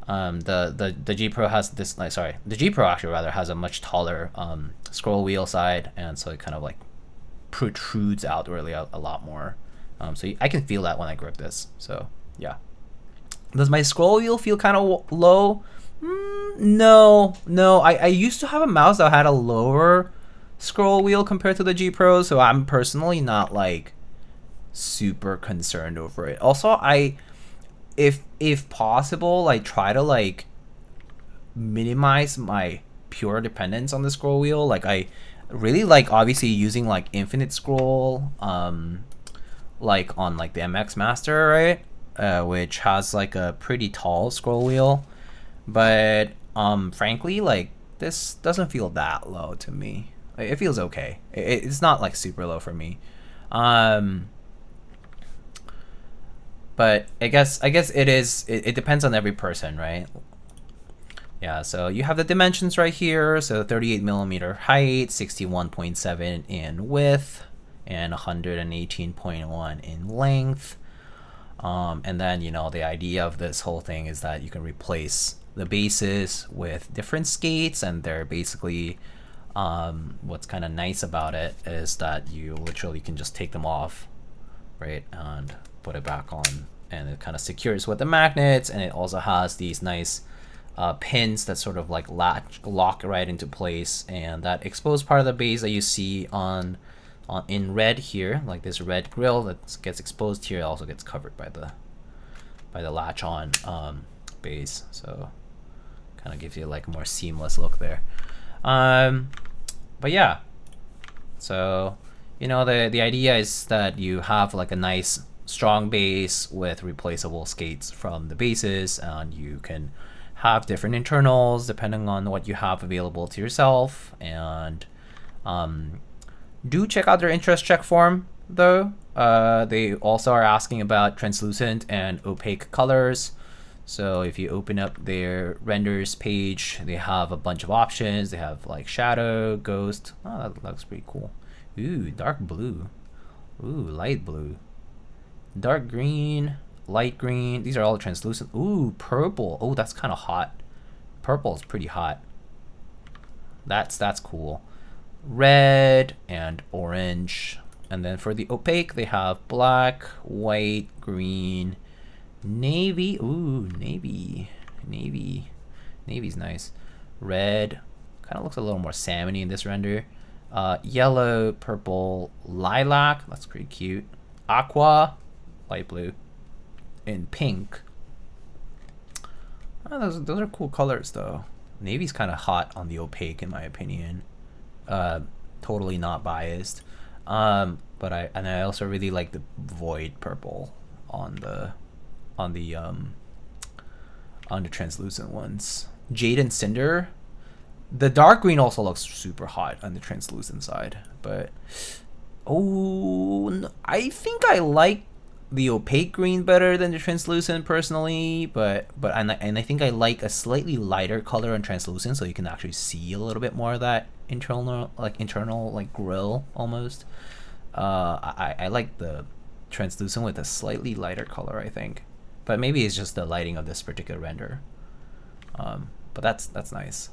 Speaker 1: the G Pro has this, like, sorry, the G Pro actually rather has a much taller scroll wheel side, and so it kind of like protrudes out really a lot more. So I can feel that when I grip this. So yeah. Does my scroll wheel feel kind of low? No. I used to have a mouse that had a lower scroll wheel compared to the G Pro, so I'm personally not like super concerned over it. Also, if possible, I try to like minimize my pure dependence on the scroll wheel. Like I really like obviously using like infinite scroll, like on like the MX Master, right? Which has like a pretty tall scroll wheel, but frankly, like this doesn't feel that low to me. It feels okay. It's not like super low for me. But I guess it is. It depends on every person, right? Yeah. So you have the dimensions right here. So 38mm height, 61.7 in width, and 118.1 in length. And then, you know, the idea of this whole thing is that you can replace the bases with different skates, and they're basically what's kind of nice about it is that you literally can just take them off, right, and put it back on, and it kind of secures with the magnets, and it also has these nice pins that sort of like lock right into place, and that exposed part of the base that you see on in red here, like this red grill that gets exposed here, also gets covered by the latch on base, so kind of gives you like a more seamless look there. But yeah, so you know, the idea is that you have like a nice strong base with replaceable skates from the bases, and you can have different internals depending on what you have available to yourself. And do check out their interest check form though. They also are asking about translucent and opaque colors. So if you open up their renders page, they have a bunch of options. They have like shadow, ghost. Oh, that looks pretty cool. Ooh, dark blue. Ooh, light blue. Dark green, light green. These are all translucent. Ooh, purple. Oh, that's kind of hot. Purple is pretty hot. That's cool. Red and orange. And then for the opaque, they have black, white, green, navy. Ooh, navy. Navy's nice. Red. Kind of looks a little more salmony in this render. Yellow, purple, lilac. That's pretty cute. Aqua, light blue, and pink. Oh, those are cool colors though. Navy's kind of hot on the opaque in my opinion. Totally not biased. But I also really like the void purple on the translucent ones. Jade and Cinder. The dark green also looks super hot on the translucent side, but I think I like the opaque green better than the translucent personally, but I think I like a slightly lighter color on translucent, so you can actually see a little bit more of that internal like grill almost. I like the translucent with a slightly lighter color, I think, but maybe it's just the lighting of this particular render. But that's nice.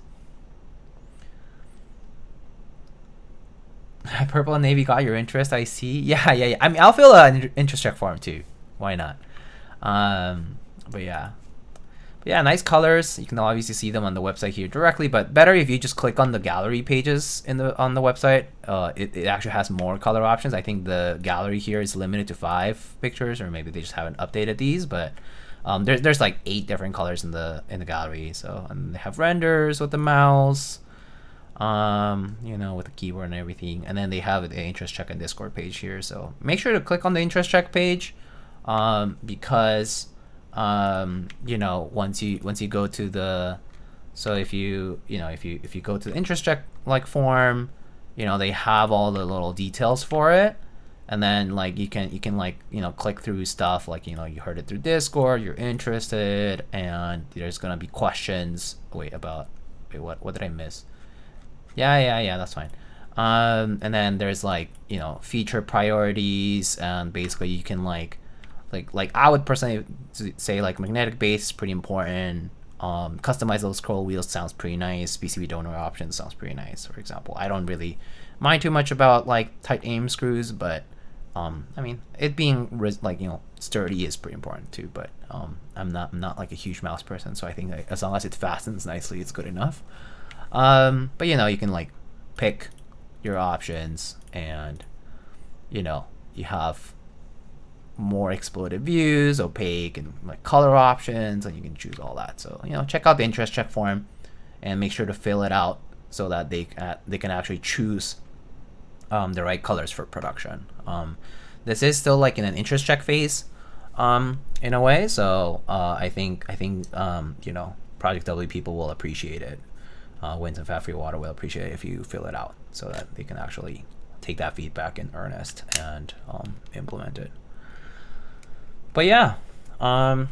Speaker 1: Purple and navy got your interest, I see. Yeah. I mean, I'll fill an interest check form too. Why not? But yeah, nice colors. You can obviously see them on the website here directly, but better if you just click on the gallery pages on the website. It actually has more color options. I think the gallery here is limited to 5 pictures, or maybe they just haven't updated these. But there's like 8 different colors in the gallery. So and they have renders with the mouse. With the keyboard and everything, and then they have the interest check and Discord page here. So make sure to click on the interest check page, because once you go to the, so if you go to the interest check like form, they have all the little details for it, and then like you can click through stuff like you heard it through Discord, you're interested, and there's gonna be questions. What did I miss? Yeah, that's fine. And then there's like feature priorities, and basically you can like I would personally say like magnetic base is pretty important. Customizable scroll wheels sounds pretty nice. PCB donor options sounds pretty nice, for example. I don't really mind too much about like tight aim screws, but I mean it being sturdy is pretty important too. But I'm not like a huge mouse person, so I think like, as long as it fastens nicely, it's good enough. But you can like pick your options, and you have more exploded views, opaque, and like color options, and you can choose all that. So check out the interest check form and make sure to fill it out so that they can actually choose the right colors for production. This is still like in an interest check phase in a way, so I think Project W people will appreciate it. Winds and Fat Free Water will appreciate it if you fill it out, so that they can actually take that feedback in earnest and implement it. But yeah, I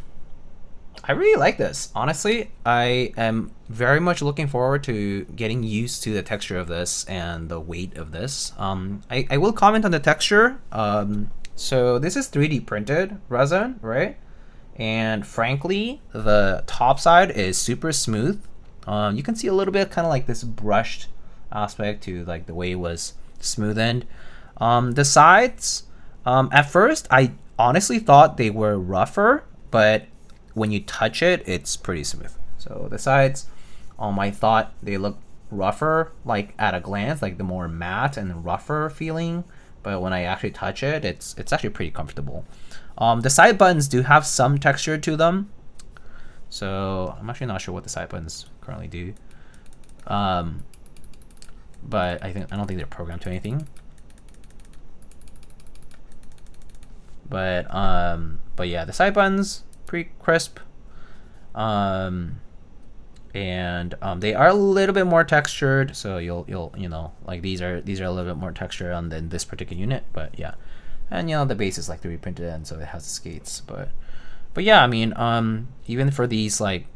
Speaker 1: really like this. Honestly, I am very much looking forward to getting used to the texture of this and the weight of this. I will comment on the texture. So this is 3D printed resin, right? And frankly, the top side is super smooth. You can see a little bit kind of like this brushed aspect to like the way it was smoothened. The sides, at first I honestly thought they were rougher, but when you touch it, it's pretty smooth. So the sides, I thought they looked rougher, like at a glance, like the more matte and rougher feeling. But when I actually touch it, it's actually pretty comfortable. The side buttons do have some texture to them. So I'm actually not sure what the side buttons currently do, but I don't think they're programmed to anything. But yeah, the side buttons pretty crisp, and they are a little bit more textured. So you'll like these are a little bit more textured on than this particular unit. But yeah, and the base is like 3D printed, and so it has the skates, but yeah, I mean, even for these like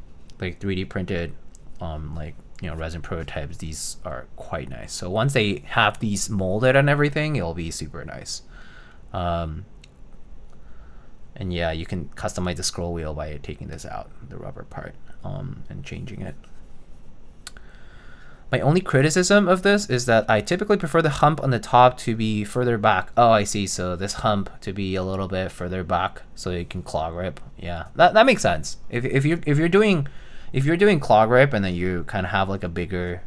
Speaker 1: 3D printed resin prototypes, these are quite nice. So once they have these molded and everything, it'll be super nice. And yeah, you can customize the scroll wheel by taking this out, the rubber part, and changing it. My only criticism of this is that I typically prefer the hump on the top to be further back. Oh, I see. So this hump to be a little bit further back so you can claw grip. Yeah, that makes sense. If you're doing claw grip and then you kind of have like a bigger,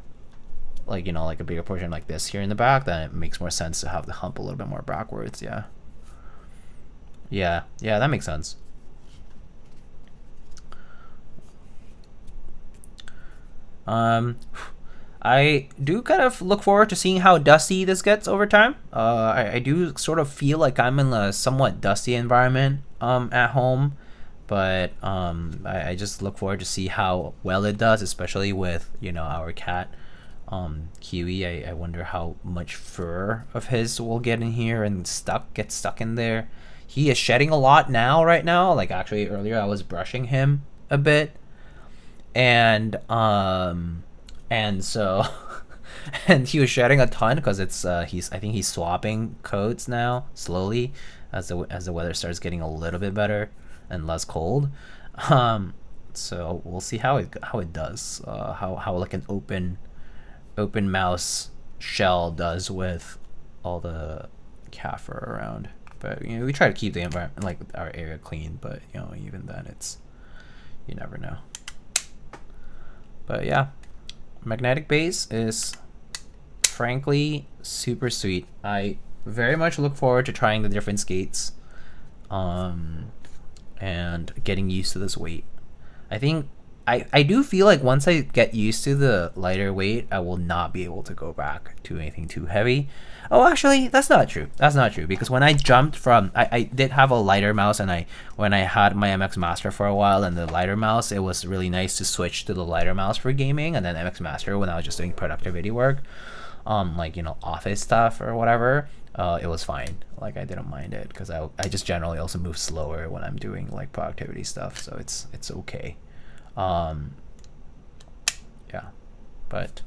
Speaker 1: like a bigger portion like this here in the back, then it makes more sense to have the hump a little bit more backwards. Yeah, that makes sense. I do kind of look forward to seeing how dusty this gets over time. I do sort of feel like I'm in a somewhat dusty environment at home, but I just look forward to see how well it does, especially with, you know, our cat Kiwi. I wonder how much fur of his will get in here and get stuck in there. He is shedding a lot now, right now. Like, actually earlier I was brushing him a bit, and so and he was shedding a ton because it's I think he's swapping coats now slowly as the weather starts getting a little bit better and less cold. So we'll see how it does, how like an open mouse shell does with all the cat fur around. But, you know, we try to keep the environment, like our area, clean, but, you know, even then it's, you never know. But yeah, magnetic base is frankly super sweet. I very much look forward to trying the different skates and getting used to this weight. I think I do feel like once I get used to the lighter weight, I will not be able to go back to anything too heavy. Oh, actually, that's not true. That's not true, because when I jumped from, I did have a lighter mouse, and when I had my MX Master for a while and the lighter mouse, it was really nice to switch to the lighter mouse for gaming, and then MX Master when I was just doing productivity work, like, you know, office stuff or whatever. It was fine. Like, I didn't mind it because I just generally also move slower when I'm doing like productivity stuff, so it's okay. Yeah, but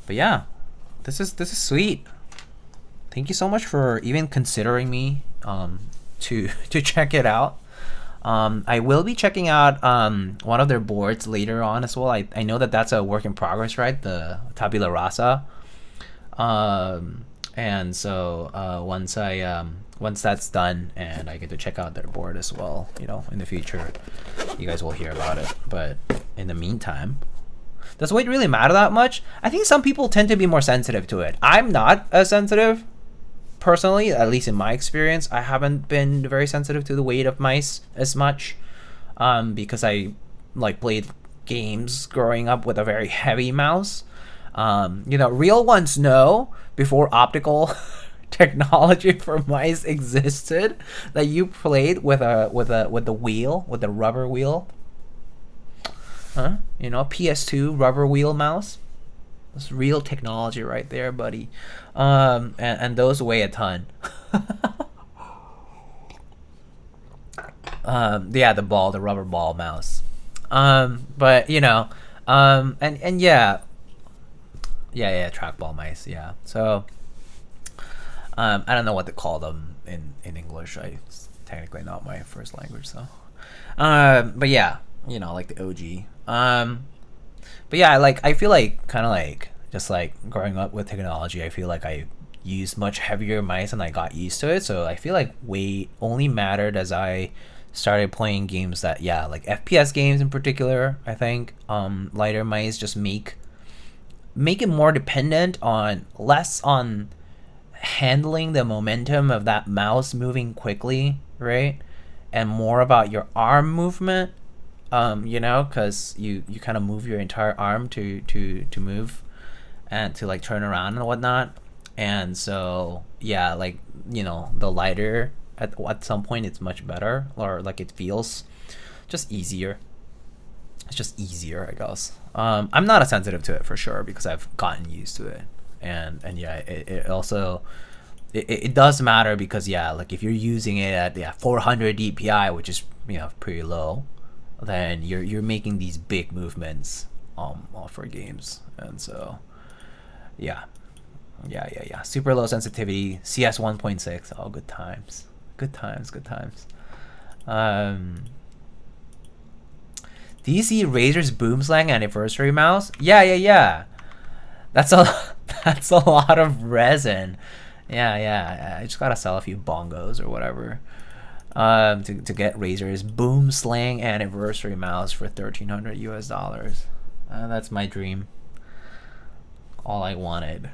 Speaker 1: yeah, this is sweet. Thank you so much for even considering me to check it out. I will be checking out one of their boards later on as well. I know that's a work in progress, right? The Tabula Rasa. And so once that's done and I get to check out their board as well, you know, in the future, you guys will hear about it. But in the meantime, does weight really matter that much? I think some people tend to be more sensitive to it. I'm not as sensitive personally, at least in my experience. I haven't been very sensitive to the weight of mice as much, because I like played games growing up with a very heavy mouse. You know, real ones know, before optical technology for mice existed, that you played with the wheel, with the rubber wheel. You know, PS2 rubber wheel mouse. That's real technology right there, buddy. And those weigh a ton. Yeah, the rubber ball mouse. But you know, and yeah, trackball mice. Yeah. So, I don't know what to call them in English. It's technically not my first language, so. But yeah, you know, like the OG. But yeah, I feel like kind of like just like growing up with technology, I feel like I used much heavier mice and I got used to it. So I feel like weight only mattered as I started playing games that, yeah, like FPS games in particular. I think lighter mice just make it more dependent on less on handling the momentum of that mouse moving quickly, right? And more about your arm movement. You know, because you kind of move your entire arm to move and to like turn around and whatnot. And so yeah, like, you know, the lighter at some point it's much better, or like it feels just easier. It's just easier, I guess. I'm not as sensitive to it for sure because I've gotten used to it, and yeah, it also it does matter because, yeah, like if you're using it at 400 DPI, which is, you know, pretty low, then you're making these big movements for games. And so yeah, super low sensitivity, CS 1.6. Oh, good times. Do you see Razer's Boomslang anniversary mouse? Yeah, that's a lot of resin. Yeah, I just gotta sell a few bongos or whatever to get Razer's Boomslang anniversary mouse for $1,300 US. That's my dream. All I wanted.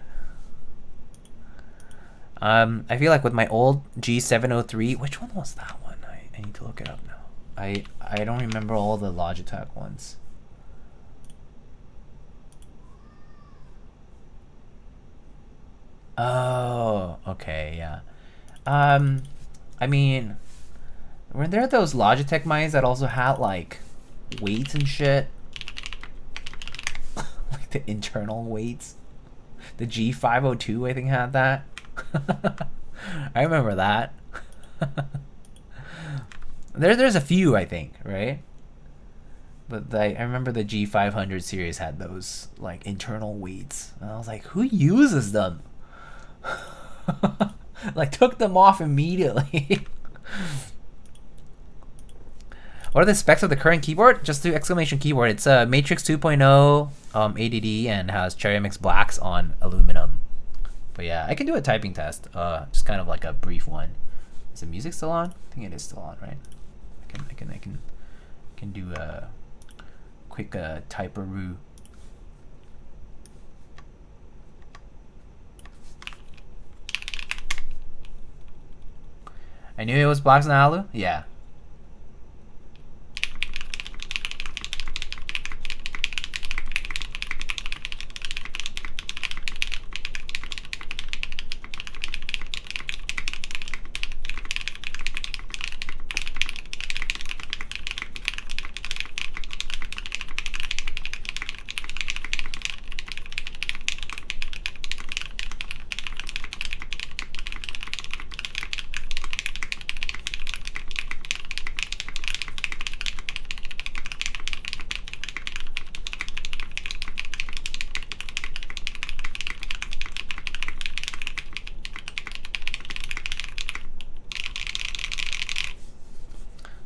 Speaker 1: I feel like with my old G703, which one was that one? I need to look it up now. I don't remember all the Logitech ones. Oh, okay, yeah. I mean, Were there those Logitech mice that also had like weights and shit? Like the internal weights? The G502 I think had that. I remember that. There's a few I think, right? But I remember the G500 series had those like internal weights, and I was like, who uses them? Like took them off immediately. What are the specs of the current keyboard? Just the exclamation keyboard. It's a Matrix 2.0 ADD and has Cherry MX blacks on aluminum. But yeah, I can do a typing test. Just kind of like a brief one. Is the music still on? I think it is still on, right? I can do a quick typeroo. I knew it was blacks and alu. Yeah.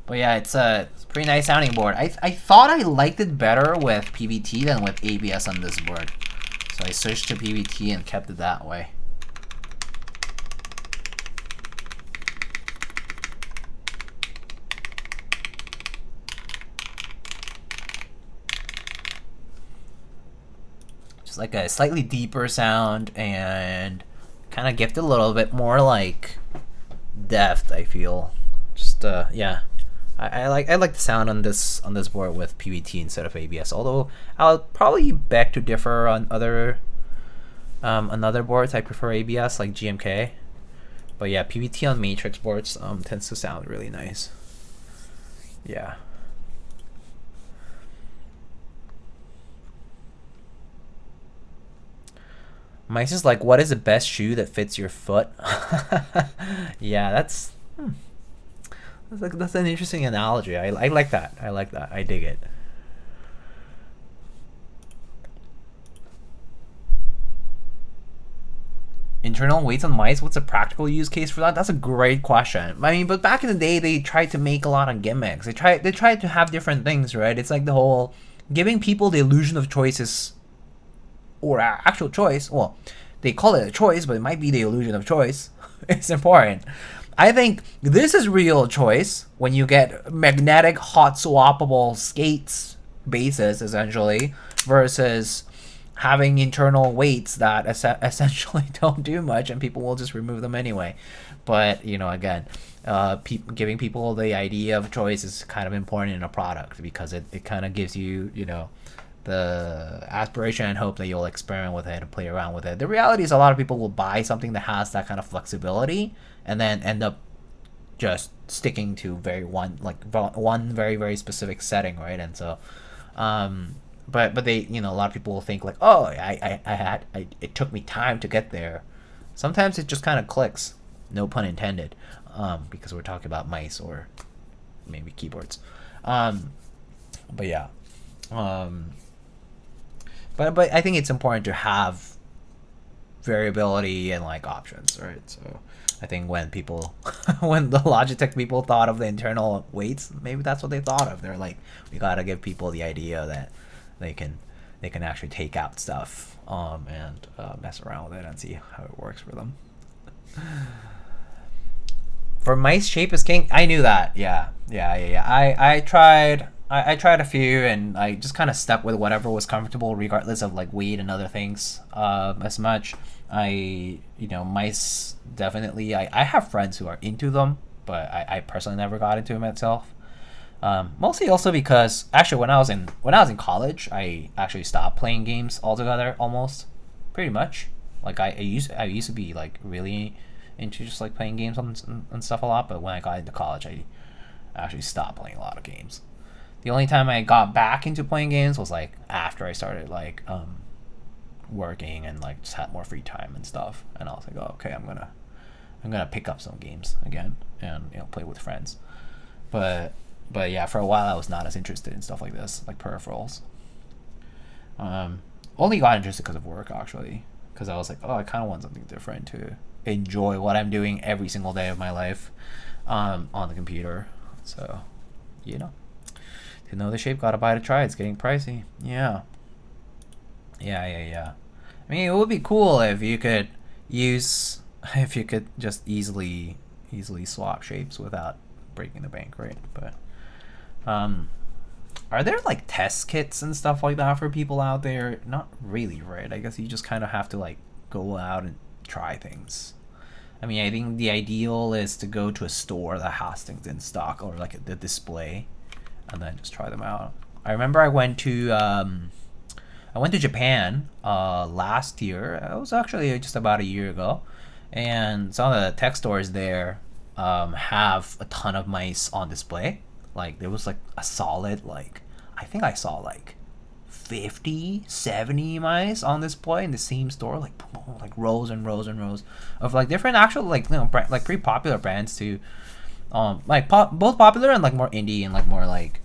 Speaker 1: But yeah, it's a pretty nice sounding board. I thought I liked it better with PBT than with ABS on this board. So I switched to PBT and kept it that way. Just like a slightly deeper sound and kind of gives it a little bit more like depth, I feel. Just yeah. I like the sound on this board with PBT instead of ABS. Although I'll probably beg to differ on other boards. I prefer ABS like GMK, but yeah, PBT on Matrix boards tends to sound really nice. Yeah. Mice is like, what is the best shoe that fits your foot? Yeah, that's. That's an interesting analogy. I like that. I like that. I dig it. Internal weights on mice, what's a practical use case for that? That's a great question. I mean, but back in the day, they tried to make a lot of gimmicks. They tried to have different things, right? It's like the whole giving people the illusion of choices or actual choice. Well, they call it a choice, but it might be the illusion of choice. It's important. I think this is real choice when you get magnetic hot swappable skates bases essentially versus having internal weights that essentially don't do much and people will just remove them anyway. But you know, again, giving people the idea of choice is kind of important in a product because it kind of gives you, you know, the aspiration and hope that you'll experiment with it and play around with it. The reality is a lot of people will buy something that has that kind of flexibility and then end up just sticking to one very, very specific setting, right? And so but they, you know, a lot of people will think like, oh, it took me time to get there. Sometimes it just kind of clicks, no pun intended, because we're talking about mice or maybe keyboards. But yeah, but I think it's important to have variability and like options, right? So I think when people, when the Logitech people thought of the internal weights, maybe that's what they thought of. They're like, we gotta give people the idea that they can actually take out stuff and mess around with it and see how it works for them. For mice, shape is king. I knew that. Yeah. I tried a few and I just kind of stuck with whatever was comfortable regardless of like weight and other things as much. Mice definitely, I have friends who are into them, but I personally never got into them myself. Mostly also because actually when I was in college, I actually stopped playing games altogether, almost, pretty much. Like I used to be like really into just like playing games and stuff a lot, but when I got into college, I actually stopped playing a lot of games. The only time I got back into playing games was like after I started like working and like just had more free time and stuff. And I was like, oh, okay, I'm gonna pick up some games again and play with friends. But yeah, for a while I was not as interested in stuff like this, like peripherals. Only got interested because of work actually, because I was like, oh, I kind of want something different to enjoy what I'm doing every single day of my life on the computer. So, to know the shape, gotta buy to try. It's getting pricey. Yeah. I mean, it would be cool if you could just easily swap shapes without breaking the bank, right? But are there like test kits and stuff like that for people out there? Not really, right? I guess you just kind of have to like go out and try things. I mean, I think the ideal is to go to a store that has things in stock or like the display, and then just try them out. I remember I went to Japan last year. It was actually just about a year ago, and some of the tech stores there have a ton of mice on display. Like there was like a solid, like I think I saw like 50, 70 mice on display in the same store, like rows and rows and rows of like different actual like like pretty popular brands too, like both popular and like more indie and like more like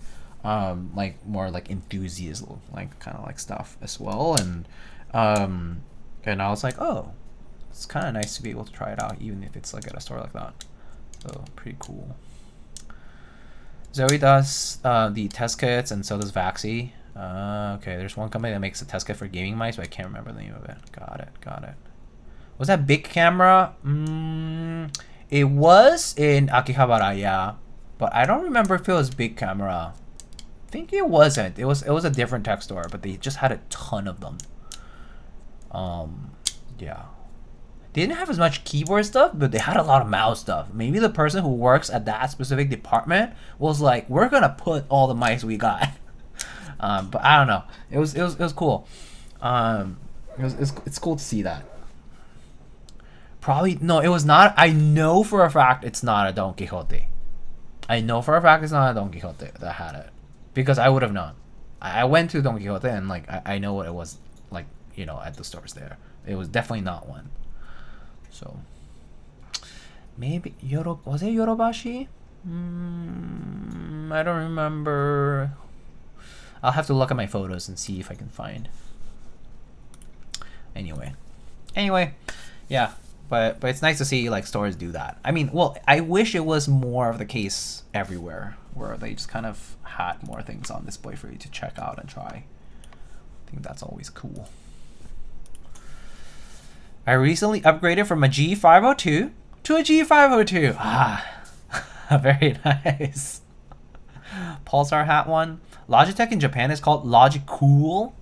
Speaker 1: enthusiast like kind of like stuff as well. And I was like, oh, it's kind of nice to be able to try it out even if it's like at a store like that. So pretty cool. Zoe does the test kits, and so does Vaxi. Okay, there's one company that makes a test kit for gaming mice, but I can't remember the name of it. Got it. Was that big camera? It was in Akihabara, yeah, but I don't remember if it was big camera. I think it wasn't. It was a different tech store, but they just had a ton of them. Yeah. They didn't have as much keyboard stuff, but they had a lot of mouse stuff. Maybe the person who works at that specific department was like, we're gonna put all the mice we got. But I don't know. It was cool. It's cool to see that. Probably no, it was not. I know for a fact it's not a Don Quixote. I know for a fact it's not a Don Quixote that had it, because I would have known. I went to Don Quixote and like I know what it was like, at the stores there. It was definitely not one. So maybe was it Yorobashi? I don't remember. I'll have to look at my photos and see if I can find. Anyway, yeah. But it's nice to see like stores do that. I mean, well, I wish it was more of the case everywhere, where they just kind of had more things on display for you to check out and try. I think that's always cool. I recently upgraded from a G502 to a G502. Very nice. Pulsar hat one. Logitech in Japan is called Logicool.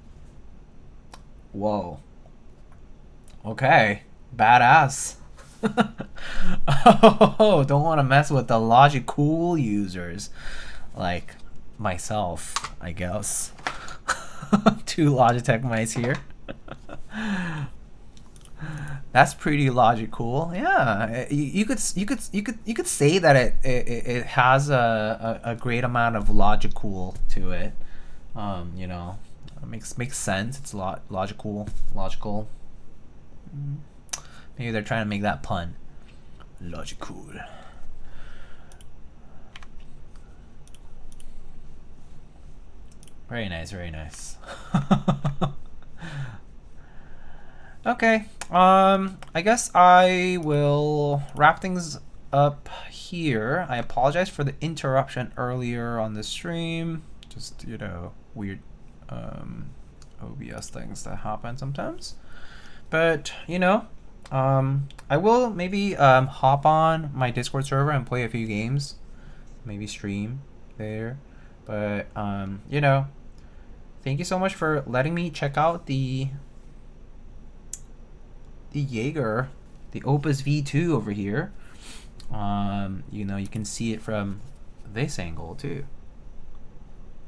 Speaker 1: Whoa. Okay. Badass. Oh, don't want to mess with the Logicool users. Like myself, I guess. 2 Logitech mice here. That's pretty logical. Yeah, you could say that it has a great amount of logical to it. It makes sense. It's logical. Maybe they're trying to make that pun. Logical. Very nice. Okay, I guess I will wrap things up here. I apologize for the interruption earlier on the stream. Just, weird OBS things that happen sometimes. But, I will maybe hop on my Discord server and play a few games. Maybe stream there. But, thank you so much for letting me check out the Jaeger, the Opus V2 over here. You can see it from this angle too.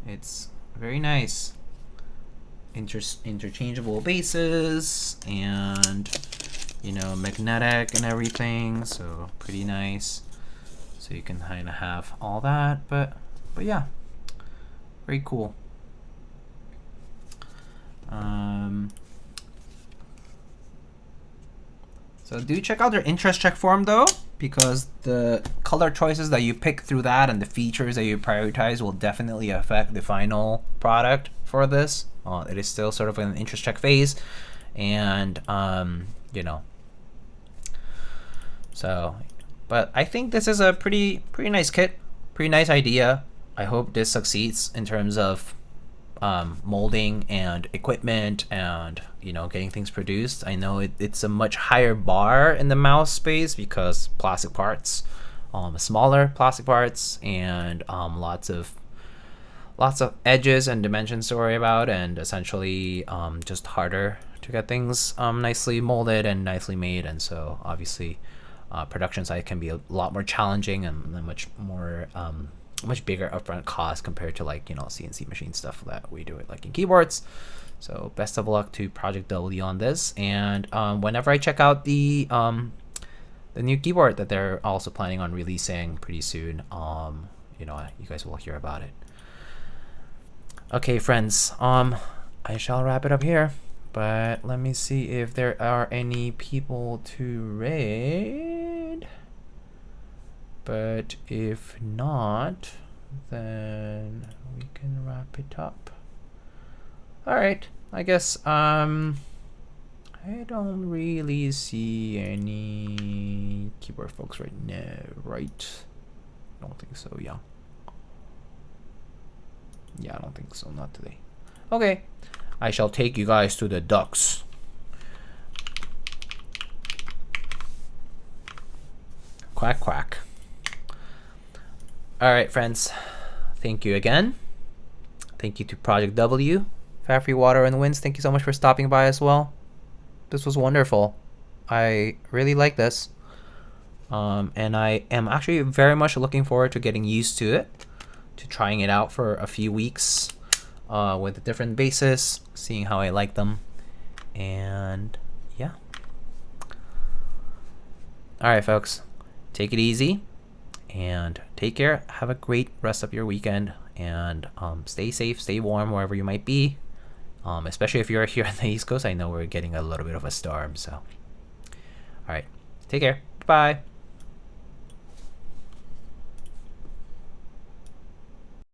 Speaker 1: It's very nice. Interchangeable bases and magnetic and everything, so pretty nice. So you can kind of have all that, but yeah, very cool. So do check out their interest check form though, because the color choices that you pick through that and the features that you prioritize will definitely affect the final product for this. It is still sort of an interest check phase, and you know, so, but I think this is a pretty nice kit, pretty nice idea. I hope this succeeds in terms of molding and equipment and, you know, getting things produced. I know it's a much higher bar in the mouse space because plastic parts, smaller plastic parts, and lots of edges and dimensions to worry about, and essentially just harder to get things nicely molded and nicely made. And so obviously production side can be a lot more challenging and much more much bigger upfront cost compared to, like, you know, CNC machine stuff that we do it like in keyboards. So best of luck to Project W on this, and whenever I check out the new keyboard that they're also planning on releasing pretty soon, you know, you guys will hear about it. Okay, friends, I shall wrap it up here, but let me see if there are any people to raid. But if not, then we can wrap it up. All right, I guess I don't really see any keyboard folks right now, right? I don't think so. Yeah, I don't think so, not today. Okay, I shall take you guys to the ducks. Quack quack. All right, friends, thank you again. Thank you to Project W, Fat Free Water and Winds. Thank you so much for stopping by as well. This was wonderful. I really like this. And I am actually very much looking forward to getting used to it, to trying it out for a few weeks with a different basis, seeing how I like them. And yeah. All right, folks, take it easy and take care. Have a great rest of your weekend, and stay safe, stay warm wherever you might be, especially if you're here on the East Coast. I know we're getting a little bit of a storm, so all right, take care. Bye.